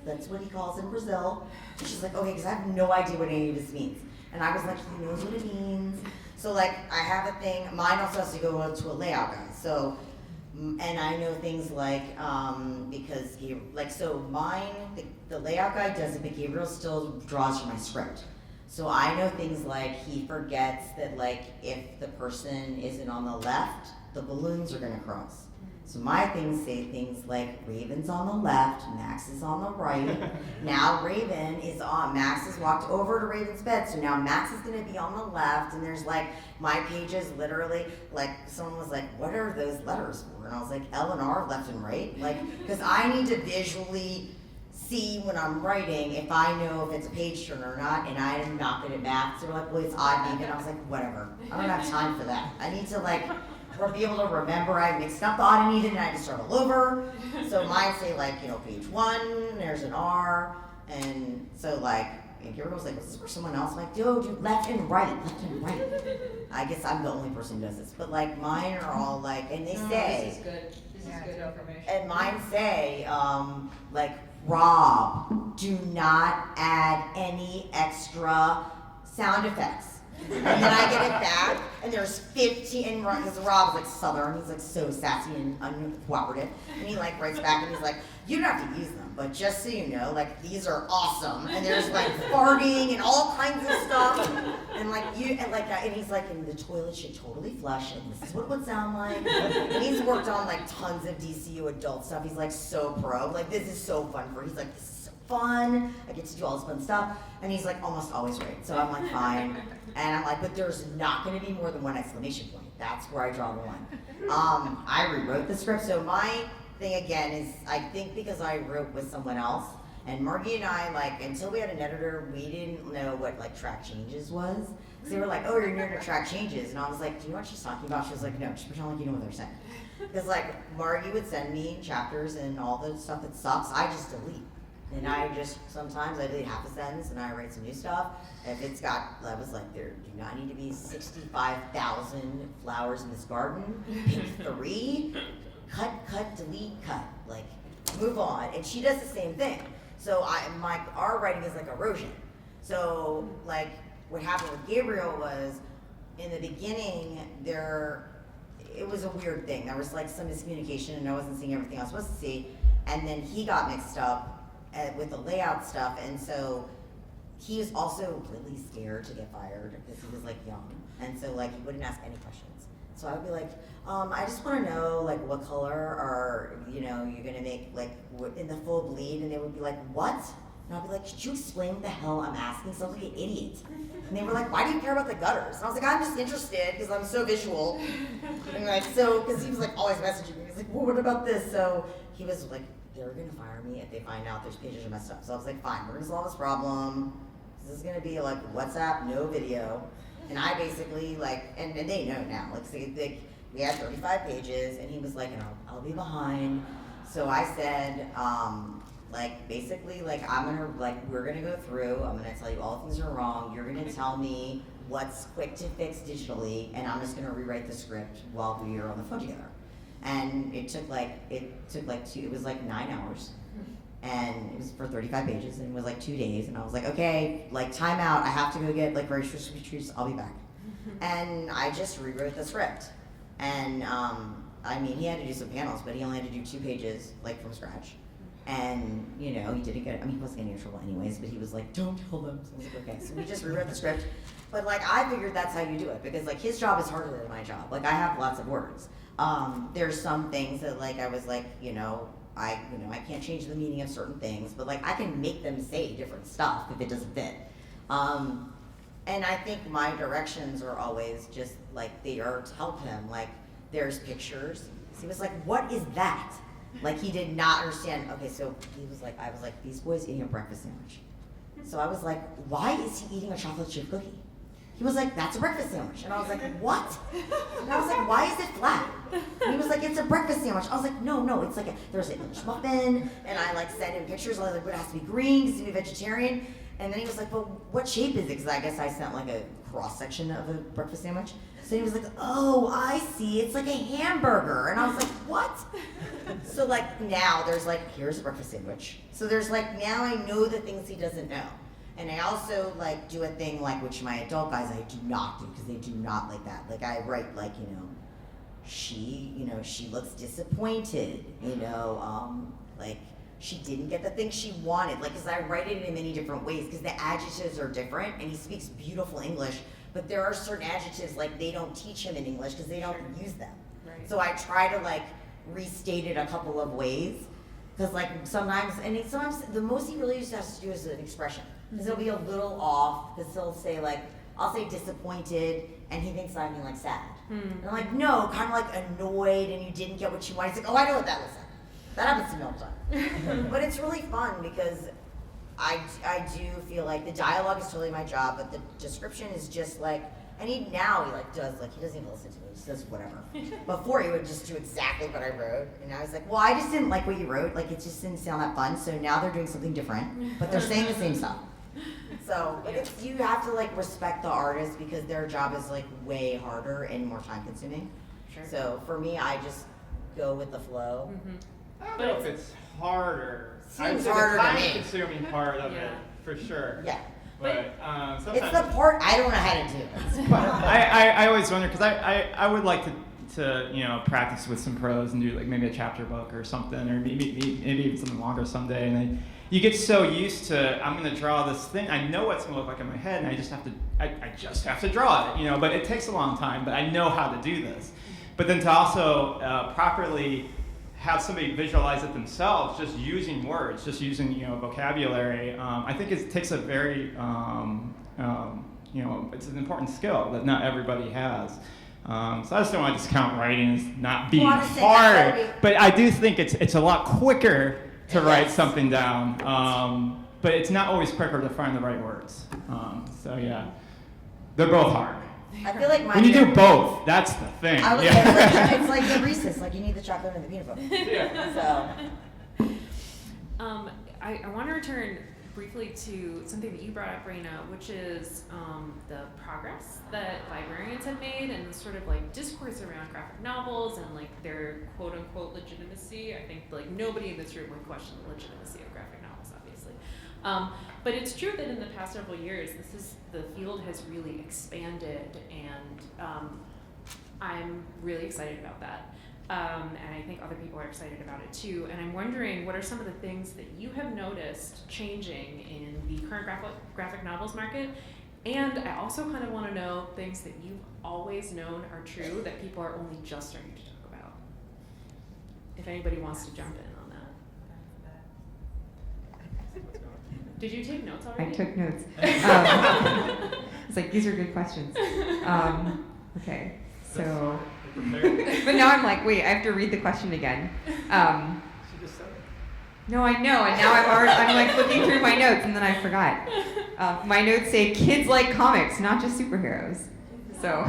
That's what he calls in Brazil. And she's like, okay, because I have no idea what any of this means. And I was like, he knows what it means. So I have a thing. Mine also has to go to a layout guy. So, and I know things because the layout guy does it, but Gabriel still draws from my script. So I know things he forgets that if the person isn't on the left, the balloons are gonna cross. So my things say things like Raven's on the left, Max is on the right. Now Raven is on, Max has walked over to Raven's bed, so now Max is gonna be on the left, and there's my pages literally, someone was like, what are those letters for? And I was like, L and R, left and right. Because I need to visually see when I'm writing if I know if it's a page turner or not, and I am not good at math. So they're like, well, it's odd maybe, and I was like, whatever. I don't have time for that. I need to or be able to remember I mixed up the odd and even, and I just start all over. So mine say page 1, there's an R, and so and Gabriel was like, was this for someone else? I'm like, dude, left and right. I guess I'm the only person who does this, but mine are all and they say. This is good. This is good information. And mine say, Rob, do not add any extra sound effects. And then I get it back, and there's 15, and because Rob's like Southern, he's like so sassy and uncooperative, and he like writes back and he's like, you don't have to use them, but just so you know, like these are awesome, and there's like farting and all kinds of stuff, and like and he's like, and the toilet should totally flush, and this is what it would sound like, and he's worked on like tons of DCU adult stuff. He's like so pro, like this is so fun for. He's like, this is so fun. I get to do all this fun stuff, and he's like almost always right. So I'm like fine, and I'm like, but there's not going to be more than one exclamation point. That's where I draw the line. I rewrote the script, so my thing again is I think because I wrote with someone else, and Margie and I, like, until we had an editor, we didn't know what like track changes was. So they were like, oh, you're new to track changes, and I was like, do you know what she's talking about? She was like, no, just pretend like you know what they're saying. Because like Margie would send me chapters and all the stuff that sucks, I just delete. And I just, sometimes I delete half a sentence and I write some new stuff. If it's got, I was like, there do not need to be 65,000 flowers in this garden. Pick 3, cut, delete, cut. Like, move on. And she does the same thing. So our writing is like erosion. So like what happened with Gabriel was, in the beginning, it was a weird thing. There was like some miscommunication and I wasn't seeing everything I was supposed to see. And then he got mixed up with the layout stuff, and so he was also really scared to get fired because he was like young, and so like he wouldn't ask any questions. So I would be like, I just want to know like what color are you're gonna make like in the full bleed, and they would be like, what? And I'd be like, could you explain what the hell I'm asking? Sounds like an idiot. And they were like, why do you care about the gutters? And I was like, I'm just interested because I'm so visual. And like because he was like always messaging me. He's like, well, what about this? So he was like, they're gonna fire me if they find out there's pages are messed up. So I was like, fine, we're gonna solve this problem. This is gonna be like WhatsApp, no video. And I basically like, and they know now, like we had 35 pages, and he was like, I'll be behind. So I said, basically, we're gonna go through, I'm gonna tell you all the things are wrong, you're gonna tell me what's quick to fix digitally, and I'm just gonna rewrite the script while we are on the phone together. And it took 9 hours, and it was for 35 pages, and it was like 2 days, and I was like, okay, like time out, I have to go get like very strict treats, I'll be back. And I just rewrote the script. And he had to do some panels, but he only had to do 2 pages like from scratch. And he didn't get, he wasn't getting in trouble anyways, but he was like, don't tell them. So I was like, okay. So we just rewrote the script. But like I figured that's how you do it, because like his job is harder than my job. Like I have lots of words. There's some things that like I was like, I can't change the meaning of certain things, but like I can make them say different stuff if it doesn't fit. And I think my directions are always just like they are to help him. Like there's pictures. So he was like, what is that? Like he did not understand. Okay, so he was like, I was like, these boys eating a breakfast sandwich. So I was like, why is he eating a chocolate chip cookie? He was like, that's a breakfast sandwich. And I was like, what? And I was like, why is it flat? And he was like, it's a breakfast sandwich. I was like, no, it's like there's an English muffin. And I like sent him pictures. I was like, but it has to be green because he's a vegetarian. And then he was like, well, what shape is it? Because I guess I sent like a cross section of a breakfast sandwich. So he was like, oh, I see. It's like a hamburger. And I was like, what? So like now there's like, here's a breakfast sandwich. So there's like, now I know the things he doesn't know. And I also like do a thing like which my adult guys I do not do because they do not like that. Like I write like, she looks disappointed, like she didn't get the thing she wanted. Like, because I write it in many different ways because the adjectives are different and he speaks beautiful English, but there are certain adjectives like they don't teach him in English because they don't use them. Right. So I try to like restate it a couple of ways because like sometimes the most he really just has to do is an expression. Because it'll be a little off, because he'll say like, I'll say disappointed, and he thinks I mean like sad. And I'm like, no, kind of like annoyed, and you didn't get what you wanted. He's like, oh, I know what that looks like. That happens to me all the time. But it's really fun, because I do feel like the dialogue is totally my job, but the description is just like, and he doesn't even listen to me, he just does whatever. Before he would just do exactly what I wrote, and I was like, well, I just didn't like what you wrote, like it just didn't sound that fun, so now they're doing something different, but they're saying the same stuff. So, but you have to like respect the artist because their job is like way harder and more time consuming. Sure. So for me, I just go with the flow. I don't know if it's harder. Seems I'd say harder the to me. time consuming part of it, for sure. Yeah. But It's sometimes the part I don't know how to do. I always wonder because I would like to practice with some prose and do like maybe a chapter book or something, or maybe even something longer someday. And then you get so used to I'm going to draw this thing. I know what it's going to look like in my head, and I just have to draw it. But it takes a long time. But I know how to do this. But then to also properly have somebody visualize it themselves, just using words, just using vocabulary. I think it takes a very it's an important skill that not everybody has. So I just don't want to discount writing as not being hard, but I do think it's a lot quicker to write something down. But it's not always quicker to find the right words. So yeah, they're both hard. I feel like when you do both, that's the thing. It's like the Reese's, like you need the chocolate and the peanut butter. Yeah. So. I want to return briefly to something that you brought up, Raina, which is the progress that librarians have made and the sort of like discourse around graphic novels and like their quote unquote legitimacy. I think like nobody in this room would question the legitimacy of graphic novels, obviously. But it's true that in the past several years, the field has really expanded, and I'm really excited about that. And I think other people are excited about it too. And I'm wondering, what are some of the things that you have noticed changing in the current graphic novels market? And I also kind of want to know things that you've always known are true that people are only just starting to talk about. If anybody wants to jump in on that. Did you take notes already? I took notes. It's like, these are good questions. Okay, so. But now I'm like, wait, I have to read the question again. She just said it. No, I know, and now I'm like looking through my notes, and then I forgot. My notes say kids like comics, not just superheroes. So,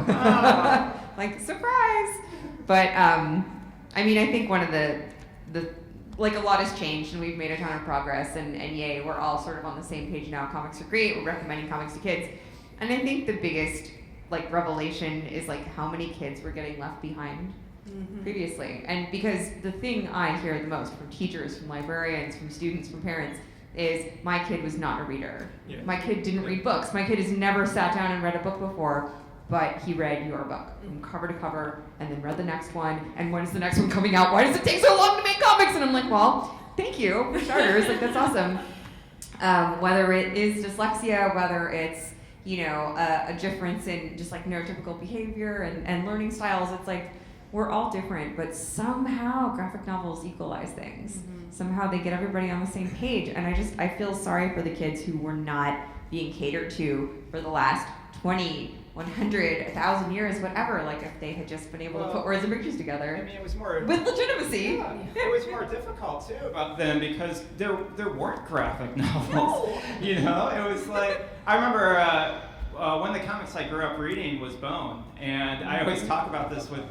like, surprise! But, I mean, I think one of the like, a lot has changed, and we've made a ton of progress, and yay, we're all sort of on the same page now. Comics are great, we're recommending comics to kids. And I think the biggest, like, revelation is, like, how many kids were getting left behind previously. And because the thing I hear the most from teachers, from librarians, from students, from parents, is my kid was not a reader. Yeah. My kid didn't read books. My kid has never sat down and read a book before, but he read your book from cover to cover, and then read the next one, and when is the next one coming out? Why does it take so long to make comics? And I'm like, well, thank you, for starters, like, that's awesome. Whether it is dyslexia, whether it's, a difference in just like neurotypical behavior and learning styles, it's like, we're all different, but somehow graphic novels equalize things. Somehow they get everybody on the same page, and I feel sorry for the kids who were not being catered to for the last 20, 100, 1,000 years, whatever, like if they had just been able to put words and pictures together. I mean, it was more with legitimacy. Yeah, it was more difficult too about them because there weren't graphic novels. It was like I remember one of the comics I grew up reading was Bone, and I always talk about this with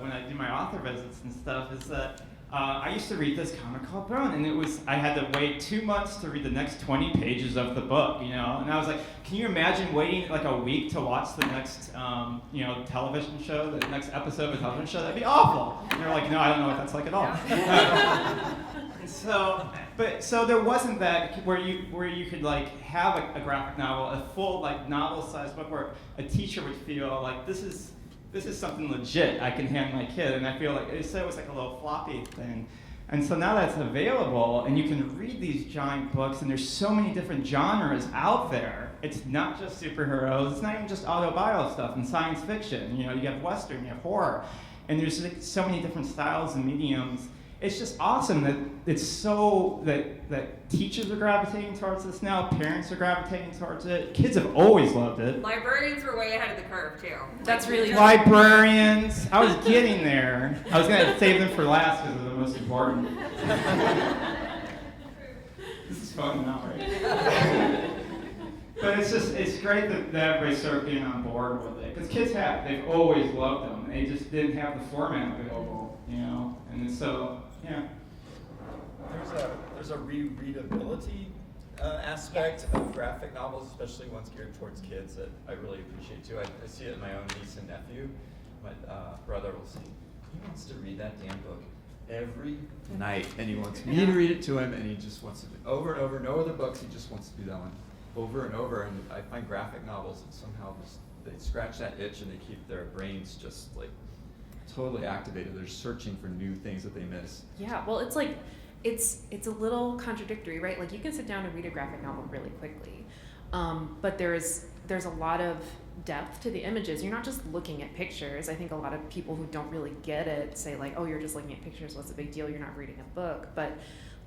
when I do my author visits and stuff. Is that I used to read this comic called Bone, and I had to wait 2 months to read the next 20 pages of the book, and I was like, can you imagine waiting like a week to watch the next, television show, the next episode of a television show? That'd be awful. And they're like, no, I don't know what that's like at all. So there wasn't that where you could like have a graphic novel, a full like novel-sized book where a teacher would feel like this is something legit I can hand my kid, and I feel like it was like a little floppy thing. And so now that's available, and you can read these giant books, and there's so many different genres out there. It's not just superheroes, it's not even just auto-bio stuff and science fiction. You have Western, you have horror, and there's like so many different styles and mediums. It's just awesome that it's so that teachers are gravitating towards this now, parents are gravitating towards it, kids have always loved it. Librarians were way ahead of the curve too. That's really librarians. I was getting there. I was gonna save them for last because they're the most important. This is fun now, right? But it's great that everybody's sort of getting on board with it because they've always loved them. They just didn't have the format available, and so. Yeah. There's a rereadability aspect of graphic novels, especially ones geared towards kids, that I really appreciate too. I see it in my own niece and nephew. My brother will say, he wants to read that damn book every night, and he wants me to read it to him, and he just wants to do it over and over, no other books, he just wants to do that one. over and over, and I find graphic novels that somehow just, they scratch that itch and they keep their brains just like totally activated. They're searching for new things that they miss. Yeah, well, it's like, it's a little contradictory, right? Like you can sit down and read a graphic novel really quickly, but there's a lot of depth to the images. You're not just looking at pictures. I think a lot of people who don't really get it say like, oh, you're just looking at pictures, what's the big deal? You're not reading a book. But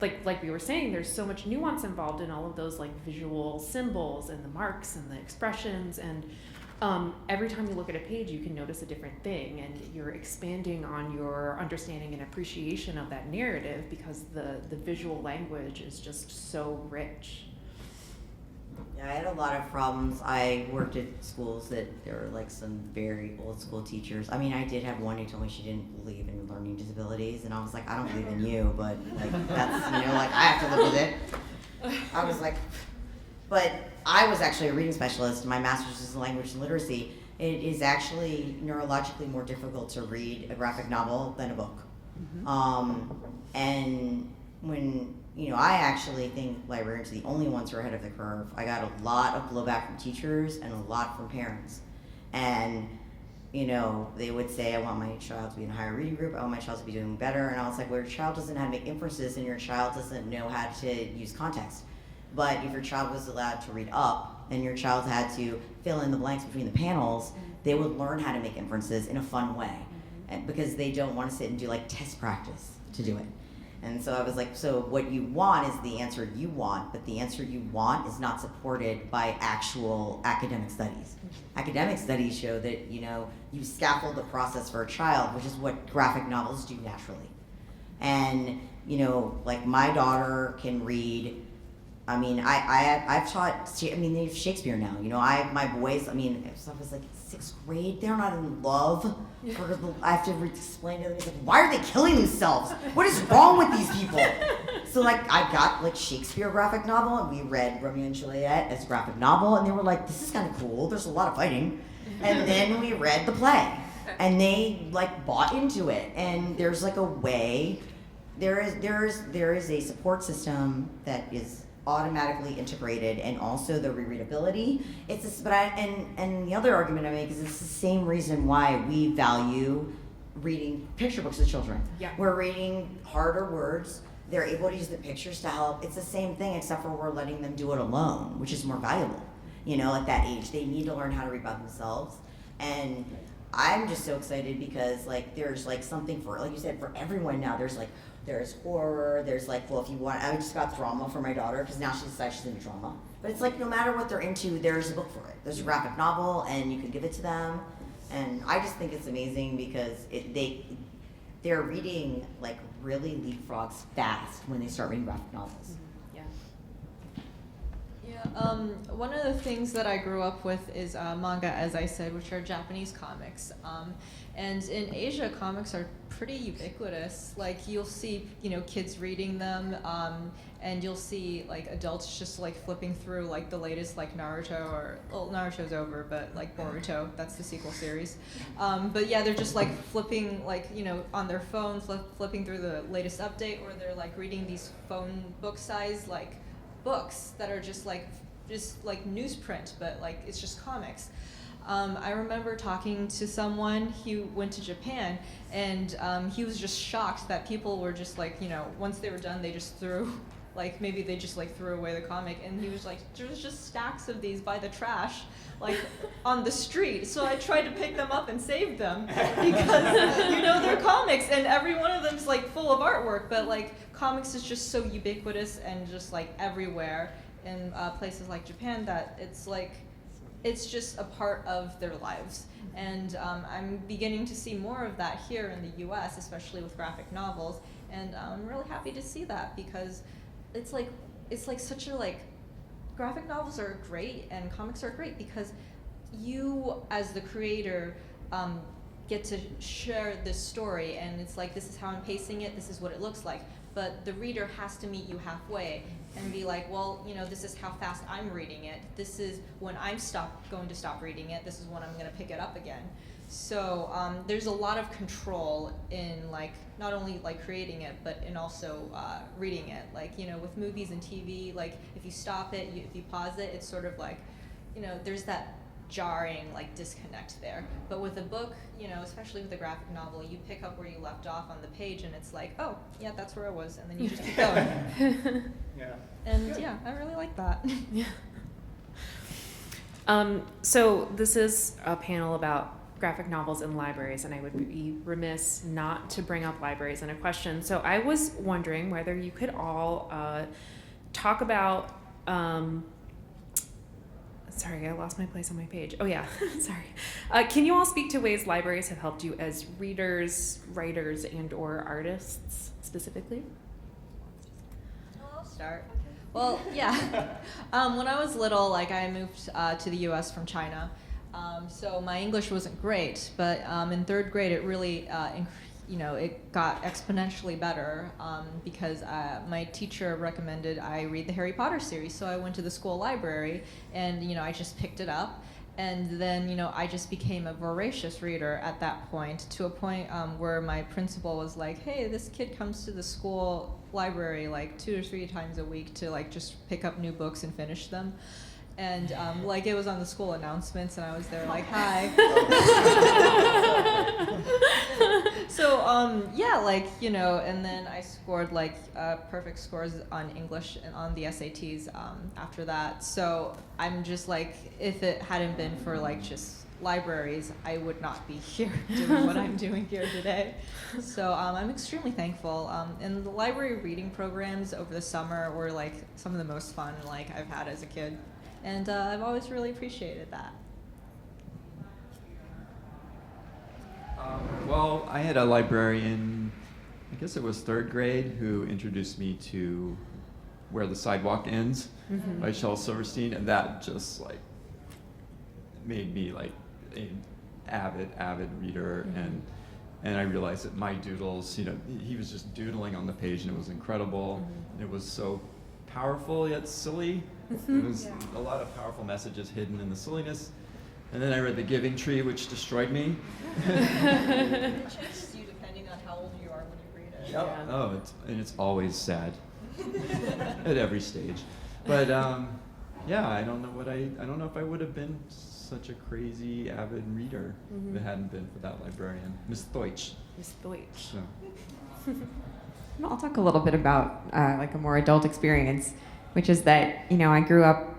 like we were saying, there's so much nuance involved in all of those like visual symbols and the marks and the expressions, and every time you look at a page, you can notice a different thing, and you're expanding on your understanding and appreciation of that narrative because the visual language is just so rich. Yeah, I had a lot of problems. I worked at schools that there were like some very old school teachers. I mean, I did have one who told me she didn't believe in learning disabilities, and I was like, I don't believe in you, but like that's, you know, like I have to live with it. I was like, but I was actually a reading specialist. My master's is in language and literacy. It is actually neurologically more difficult to read a graphic novel than a book. And when, you know, I actually think librarians are the only ones who are ahead of the curve. I got a lot of blowback from teachers and a lot from parents. And, you know, they would say, I want my child to be in a higher reading group, I want my child to be doing better. And I was like, well, your child doesn't know how to make inferences and your child doesn't know how to use context. But if your child was allowed to read up and your child had to fill in the blanks between the panels, they would learn how to make inferences in a fun way. And because they don't want to sit and do like test practice to do it. And so I was like, so what you want is the answer you want, but the answer you want is not supported by actual academic studies. Academic studies show that, you know, you scaffold the process for a child, which is what graphic novels do naturally. And, you know, like my daughter can read, I mean, I've taught, I mean, they have Shakespeare now, you know, my boys, I mean, if stuff was like 6th grade, they're not in love. I have to explain to them, like, why are they killing themselves? What is wrong with these people? So like, I got like Shakespeare graphic novel, and we read Romeo and Juliet as a graphic novel, and they were like, this is kind of cool, there's a lot of fighting. And then we read the play, and they like bought into it, and there's like a way, there is a support system that is automatically integrated, and also the rereadability. It's this, but and the other argument I make is it's the same reason why we value reading picture books to children. Yeah. We're reading harder words. They're able to use the pictures to help. It's the same thing, except for we're letting them do it alone, which is more valuable. You know, at that age, they need to learn how to read by themselves. And I'm just so excited because like there's like something for, like you said, for everyone now. There's horror, there's like, well, if you want, I just got drama for my daughter because now she decides she's into drama. But it's like no matter what they're into, there's a book for it. There's a graphic novel, and you can give it to them. And I just think it's amazing because they're reading like really leapfrogs fast when they start reading graphic novels. Yeah. Yeah, one of the things that I grew up with is manga, as I said, which are Japanese comics. And in Asia, comics are pretty ubiquitous. Like you'll see, you know, kids reading them, and you'll see like adults just like flipping through like the latest like Naruto, or well, Naruto's over, but like Boruto, that's the sequel series. But yeah, they're just like flipping, like, you know, on their phone, flipping through the latest update, or they're like reading these phone book size like books that are just like newsprint, but like it's just comics. I remember talking to someone who went to Japan, and he was just shocked that people were just like, you know, once they were done, they just threw, like maybe they just like threw away the comic, and he was like, there's just stacks of these by the trash, like on the street. So I tried to pick them up and save them because, you know, they're comics, and every one of them is like full of artwork, but like comics is just so ubiquitous and just like everywhere in places like Japan that it's like, it's just a part of their lives. And I'm beginning to see more of that here in the US, especially with graphic novels. And I'm really happy to see that because it's like such a like, graphic novels are great and comics are great because you as the creator get to share this story, and it's like, this is how I'm pacing it, this is what it looks like. But the reader has to meet you halfway and be like, well, you know, this is how fast I'm reading it. This is when I'm going to stop reading it. This is when I'm going to pick it up again. So there's a lot of control in like not only like creating it, but in also reading it. Like, you know, with movies and TV, like if you stop it, if you pause it, it's sort of like, you know, there's that jarring like disconnect there. But with a book, you know, especially with a graphic novel, you pick up where you left off on the page, and it's like, oh yeah, that's where I was, and then you just keep going. Yeah. And yeah, I really like that. Yeah. So this is a panel about graphic novels in libraries, and I would be remiss not to bring up libraries in a question. So I was wondering whether you could all talk about sorry, I lost my place on my page. Oh yeah, sorry. Can you all speak to ways libraries have helped you as readers, writers, and or artists specifically? I'll start. Well, yeah. When I was little, like I moved to the U.S. from China, so my English wasn't great. But in third grade, it really, it got exponentially better because my teacher recommended I read the Harry Potter series. So I went to the school library, and I just picked it up. And then, I just became a voracious reader at that point, to a point where my principal was like, hey, this kid comes to the school library like 2 or 3 times a week to like just pick up new books and finish them. And like it was on the school announcements, and I was there like, hi. So yeah, like, and then I scored like perfect scores on English and on the SATs after that. So I'm just like, if it hadn't been for like just libraries, I would not be here doing what I'm doing here today. So I'm extremely thankful. And the library reading programs over the summer were like some of the most fun like I've had as a kid. And I've always really appreciated that. Well, I had a librarian, I guess it was third grade, who introduced me to Where the Sidewalk Ends by Shel Silverstein, and that just like made me like an avid reader, and I realized that my doodles, he was just doodling on the page, and it was incredible. It was so powerful yet silly. It was a lot of powerful messages hidden in the silliness. And then I read The Giving Tree, which destroyed me. It changes you depending on how old you are when you read it. Yep. Yeah. Oh, it's always sad at every stage. But yeah, I don't know if I would have been such a crazy avid reader if it hadn't been for that librarian, Miss Deutsch. Miss Deutsch. So. I'll talk a little bit about like a more adult experience, which is that, I grew up,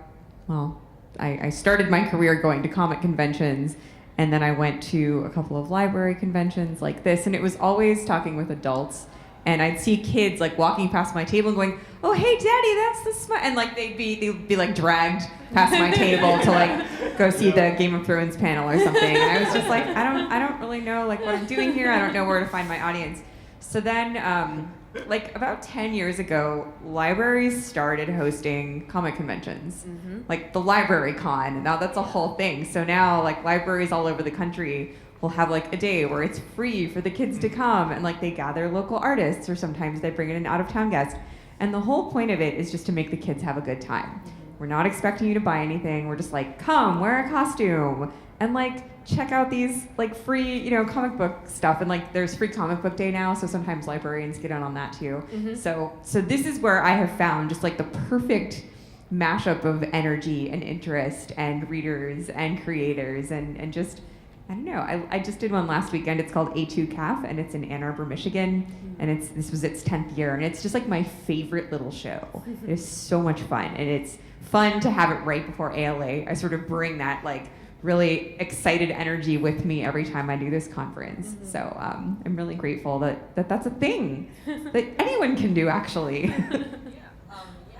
I started my career going to comic conventions, and then I went to a couple of library conventions like this, and it was always talking with adults, and I'd see kids like walking past my table and going, oh, hey, Daddy, that's the smart, and like they'd be like dragged past my table to like go see the Game of Thrones panel or something, and I was just like, I don't really know like what I'm doing here, I don't know where to find my audience. So then, like about 10 years ago, libraries started hosting comic conventions, like the Library Con. Now that's a whole thing. So now like libraries all over the country will have like a day where it's free for the kids to come, and like they gather local artists, or sometimes they bring in an out-of-town guest. And the whole point of it is just to make the kids have a good time. We're not expecting you to buy anything. We're just like, come, wear a costume, and like check out these like free, comic book stuff. And like there's free comic book day now, so sometimes librarians get in on that too. So this is where I have found just like the perfect mashup of energy and interest and readers and creators and just, I don't know. I just did one last weekend. It's called A2 CAF, and it's in Ann Arbor, Michigan, and this was its 10th year, and it's just like my favorite little show. It is so much fun, and it's fun to have it right before ALA. I sort of bring that like really excited energy with me every time I do this conference. So I'm really grateful that that's a thing that anyone can do, actually.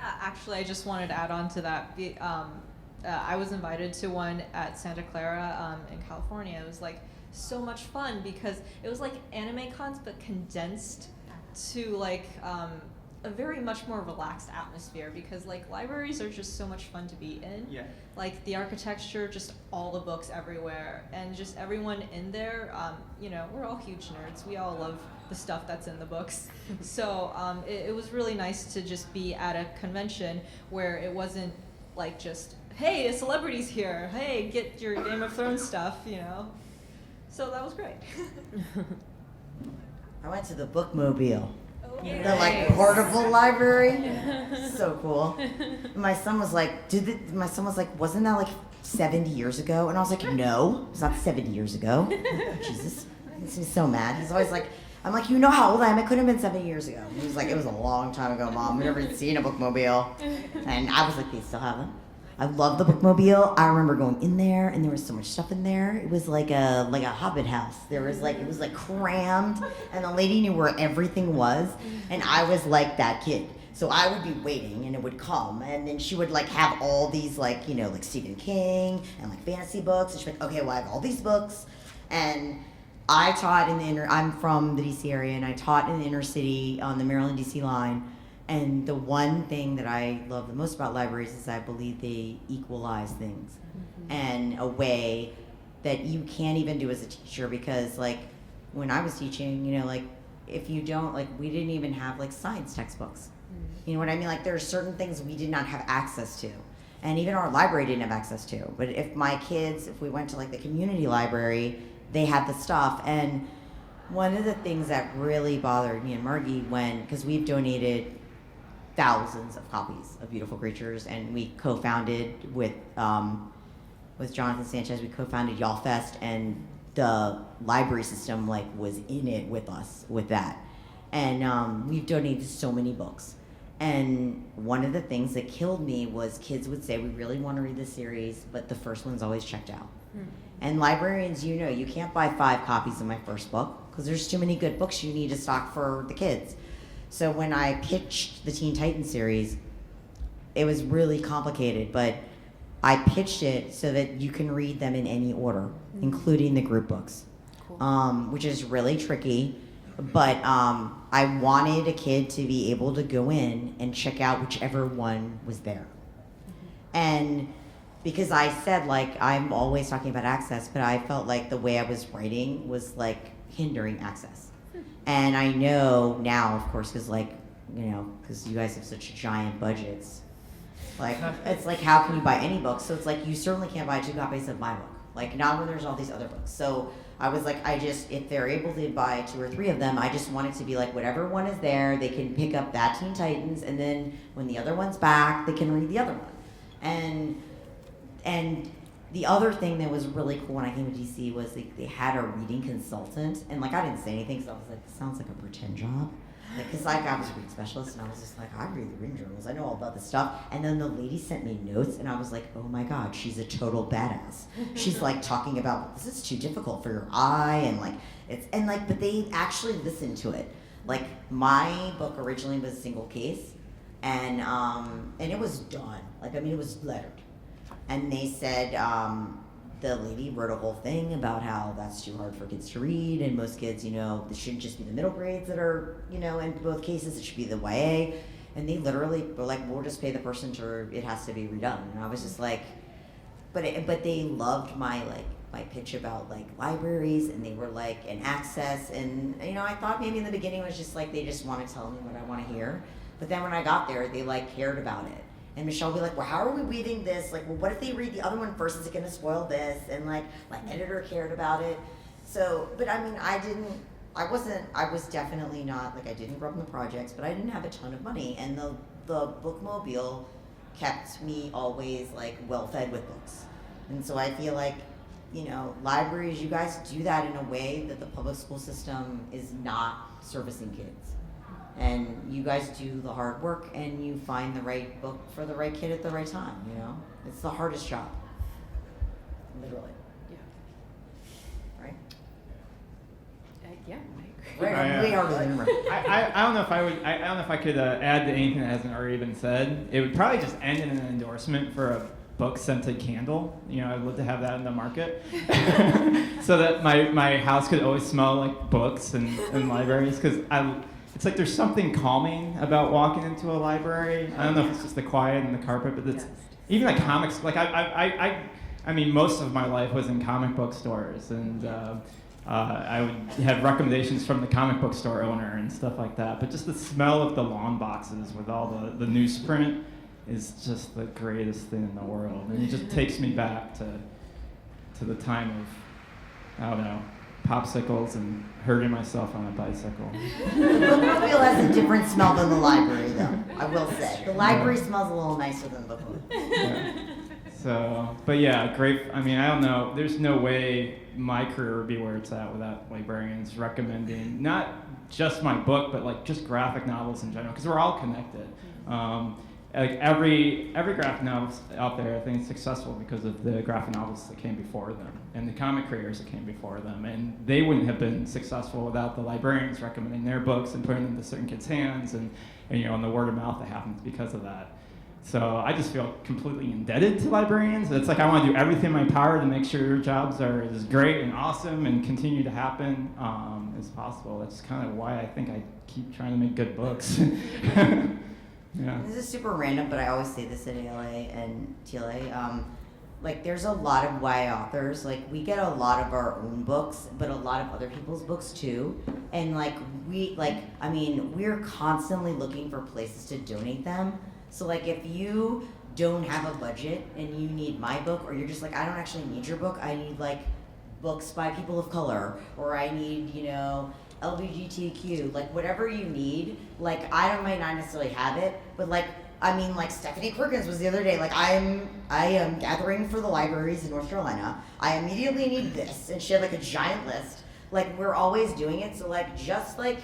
Actually, I just wanted to add on to that. I was invited to one at Santa Clara in California. It was like so much fun because it was like anime cons but condensed to like a very much more relaxed atmosphere, because like libraries are just so much fun to be in. Yeah. Like the architecture, just all the books everywhere, and just everyone in there, we're all huge nerds. We all love the stuff that's in the books. So it was really nice to just be at a convention where it wasn't like just, hey, a celebrity's here, hey, get your Game of Thrones stuff, So that was great. I went to the Bookmobile. Yay. The like portable library. So cool. My son was like, wasn't that like 70 years ago? And I was like, no, it's not 70 years ago. Jesus. He makes me so mad. He's always like, I'm like, you know how old I am? It couldn't have been 7 years ago. And he was like, it was a long time ago, Mom. We've never seen a Bookmobile. And I was like, they still have them? I love the Bookmobile. I remember going in there, and there was so much stuff in there. It was like a Hobbit house. It was like crammed, and the lady knew where everything was, and I was like that kid. So I would be waiting, and it would come, and then she would like have all these like Stephen King and like fantasy books, and she'd be like, okay, well I have all these books, and I taught in the I'm from the DC area, and I taught in the inner city on the Maryland DC line. And the one thing that I love the most about libraries is I believe they equalize things in a way that you can't even do as a teacher, because like when I was teaching, like if you don't, like we didn't even have like science textbooks. You know what I mean? Like there are certain things we did not have access to. And even our library didn't have access to. But if we went to like the community library, they had the stuff. And one of the things that really bothered me and Margie because we've donated thousands of copies of Beautiful Creatures, and we co-founded with Jonathan Sanchez. We co-founded Y'all Fest, and the library system like was in it with us with that, and we've donated so many books. And one of the things that killed me was kids would say, we really want to read this series, but the first one's always checked out. And librarians, you can't buy 5 copies of my first book because there's too many good books you need to stock for the kids. So when I pitched the Teen Titans series, it was really complicated, but I pitched it so that you can read them in any order, including the group books, which is really tricky. But I wanted a kid to be able to go in and check out whichever one was there. And because I said, like, I'm always talking about access, but I felt like the way I was writing was like hindering access. And I know now, of course, because you guys have such giant budgets. Like, it's like, how can you buy any book? So it's like, you certainly can't buy 2 copies of my book. Like, not when there's all these other books. So I was like, if they're able to buy 2 or 3 of them, I just want it to be like, whatever one is there, they can pick up that Teen Titans, and then when the other one's back, they can read the other one. And the other thing that was really cool when I came to DC was they had a reading consultant, and like I didn't say anything because I was like, this sounds like a pretend job. Because like I was a reading specialist, and I was just like, I read the reading journals, I know all about this stuff. And then the lady sent me notes, and I was like, oh my God, she's a total badass. She's like talking about, this is too difficult for your eye, and like but they actually listened to it. Like my book originally was a single case, and it was done. Like it was lettered. And they said, the lady wrote a whole thing about how that's too hard for kids to read, and most kids, it shouldn't just be the middle grades that are, in both cases, it should be the YA. And they literally were like, we'll just pay the person it has to be redone. And I was just like, but they loved my pitch about like libraries, and they were like, and access, and I thought maybe in the beginning it was just like, they just want to tell me what I want to hear. But then when I got there, they like cared about it. And Michelle would be like, well, how are we reading this? Like, well, what if they read the other one first? Is it going to spoil this? And like, my editor cared about it. So, but I mean, I was definitely not, like I didn't grow up in the projects, but I didn't have a ton of money. And the Bookmobile kept me always like well-fed with books. And so I feel like, libraries, you guys do that in a way that the public school system is not servicing kids. And you guys do the hard work, and you find the right book for the right kid at the right time, It's the hardest job. Literally. Yeah. Right? Yeah, I agree. Right, way harder than ever. I don't know if I don't know if I could add to anything that hasn't already been said. It would probably just end in an endorsement for a book-scented candle. I'd love to have that in the market, so that my house could always smell like books and libraries. Because it's like there's something calming about walking into a library. I don't know if it's just the quiet and the carpet, but it's even like comics. Like I mean, most of my life was in comic book stores, and I would have recommendations from the comic book store owner and stuff like that. But just the smell of the long boxes with all the newsprint is just the greatest thing in the world, and it just takes me back to the time of, I don't know, popsicles and hurting myself on a bicycle. The bookmobile has a different smell than the library, though, I will say. The library smells a little nicer than the bookmobile. Yeah. So, but yeah, great. I mean, I don't know. There's no way my career would be where it's at without librarians recommending not just my book, but like just graphic novels in general, because we're all connected. Like every graphic novel out there, I think is successful because of the graphic novels that came before them and the comic creators that came before them, and they wouldn't have been successful without the librarians recommending their books and putting them into certain kids' hands, and you know, and the word of mouth that happens because of that. So I just feel completely indebted to librarians. It's like I want to do everything in my power to make sure your jobs are as great and awesome and continue to happen as possible. That's kind of why I think I keep trying to make good books. Yeah. This is super random, but I always say this at ALA and TLA. Like, there's a lot of YA authors. Like, we get a lot of our own books, but a lot of other people's books too. And we're constantly looking for places to donate them. So like, if you don't have a budget and you need my book, or you're just like, I don't actually need your book, I need like books by people of color, or I need, you know, LGBTQ, like whatever you need, like I might not necessarily have it, but like, I mean, like Stephanie Perkins was the other day, like I am gathering for the libraries in North Carolina, I immediately need this, and she had like a giant list. Like, we're always doing it, so like, just like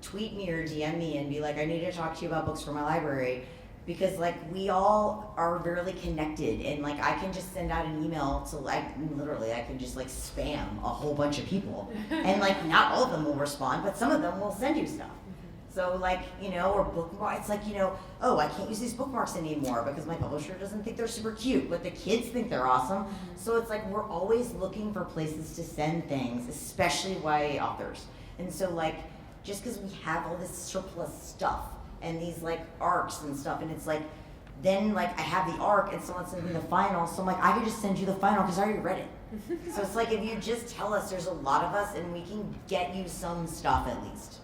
tweet me or DM me and be like, I need to talk to you about books for my library, because like we all are really connected, and like I can just send out an email to like literally I can just like spam a whole bunch of people, and like not all of them will respond, but some of them will send you stuff. So like, you know, or bookmark, it's like, you know, oh, I can't use these bookmarks anymore because my publisher doesn't think they're super cute, but the kids think they're awesome. So it's like we're always looking for places to send things, especially YA authors. And so like, just because we have all this surplus stuff and these like arcs and stuff, and it's like, then like I have the arc and someone sends me the final, so I'm like, I could just send you the final because I already read it. So it's like, if you just tell us there's a lot of us and we can get you some stuff at least,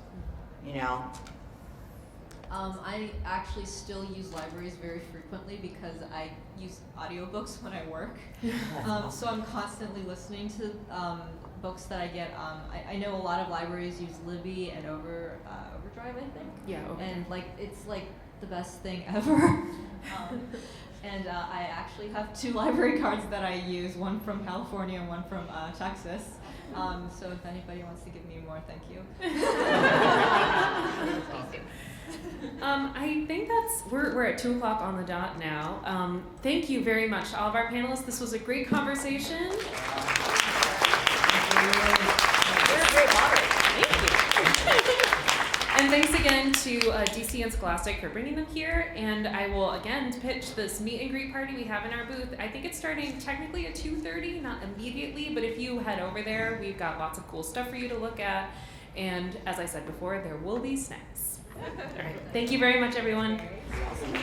you know? I actually still use libraries very frequently because I use audiobooks when I work. So I'm constantly listening to books that I get. I know a lot of libraries use Libby and Overdrive, I think. Yeah. Okay. And like, it's like the best thing ever. And I actually have 2 library cards that I use, one from California and one from Texas. So if anybody wants to give me more, thank you. I think we're at 2 o'clock on the dot now. Thank you very much to all of our panelists. This was a great conversation. You're a great moderator. Thank you. And thanks again to DC and Scholastic for bringing them here. And I will again pitch this meet and greet party we have in our booth. I think it's starting technically at 2:30, not immediately, but if you head over there, we've got lots of cool stuff for you to look at. And as I said before, there will be snacks. All right. Thank you very much, everyone. Awesome.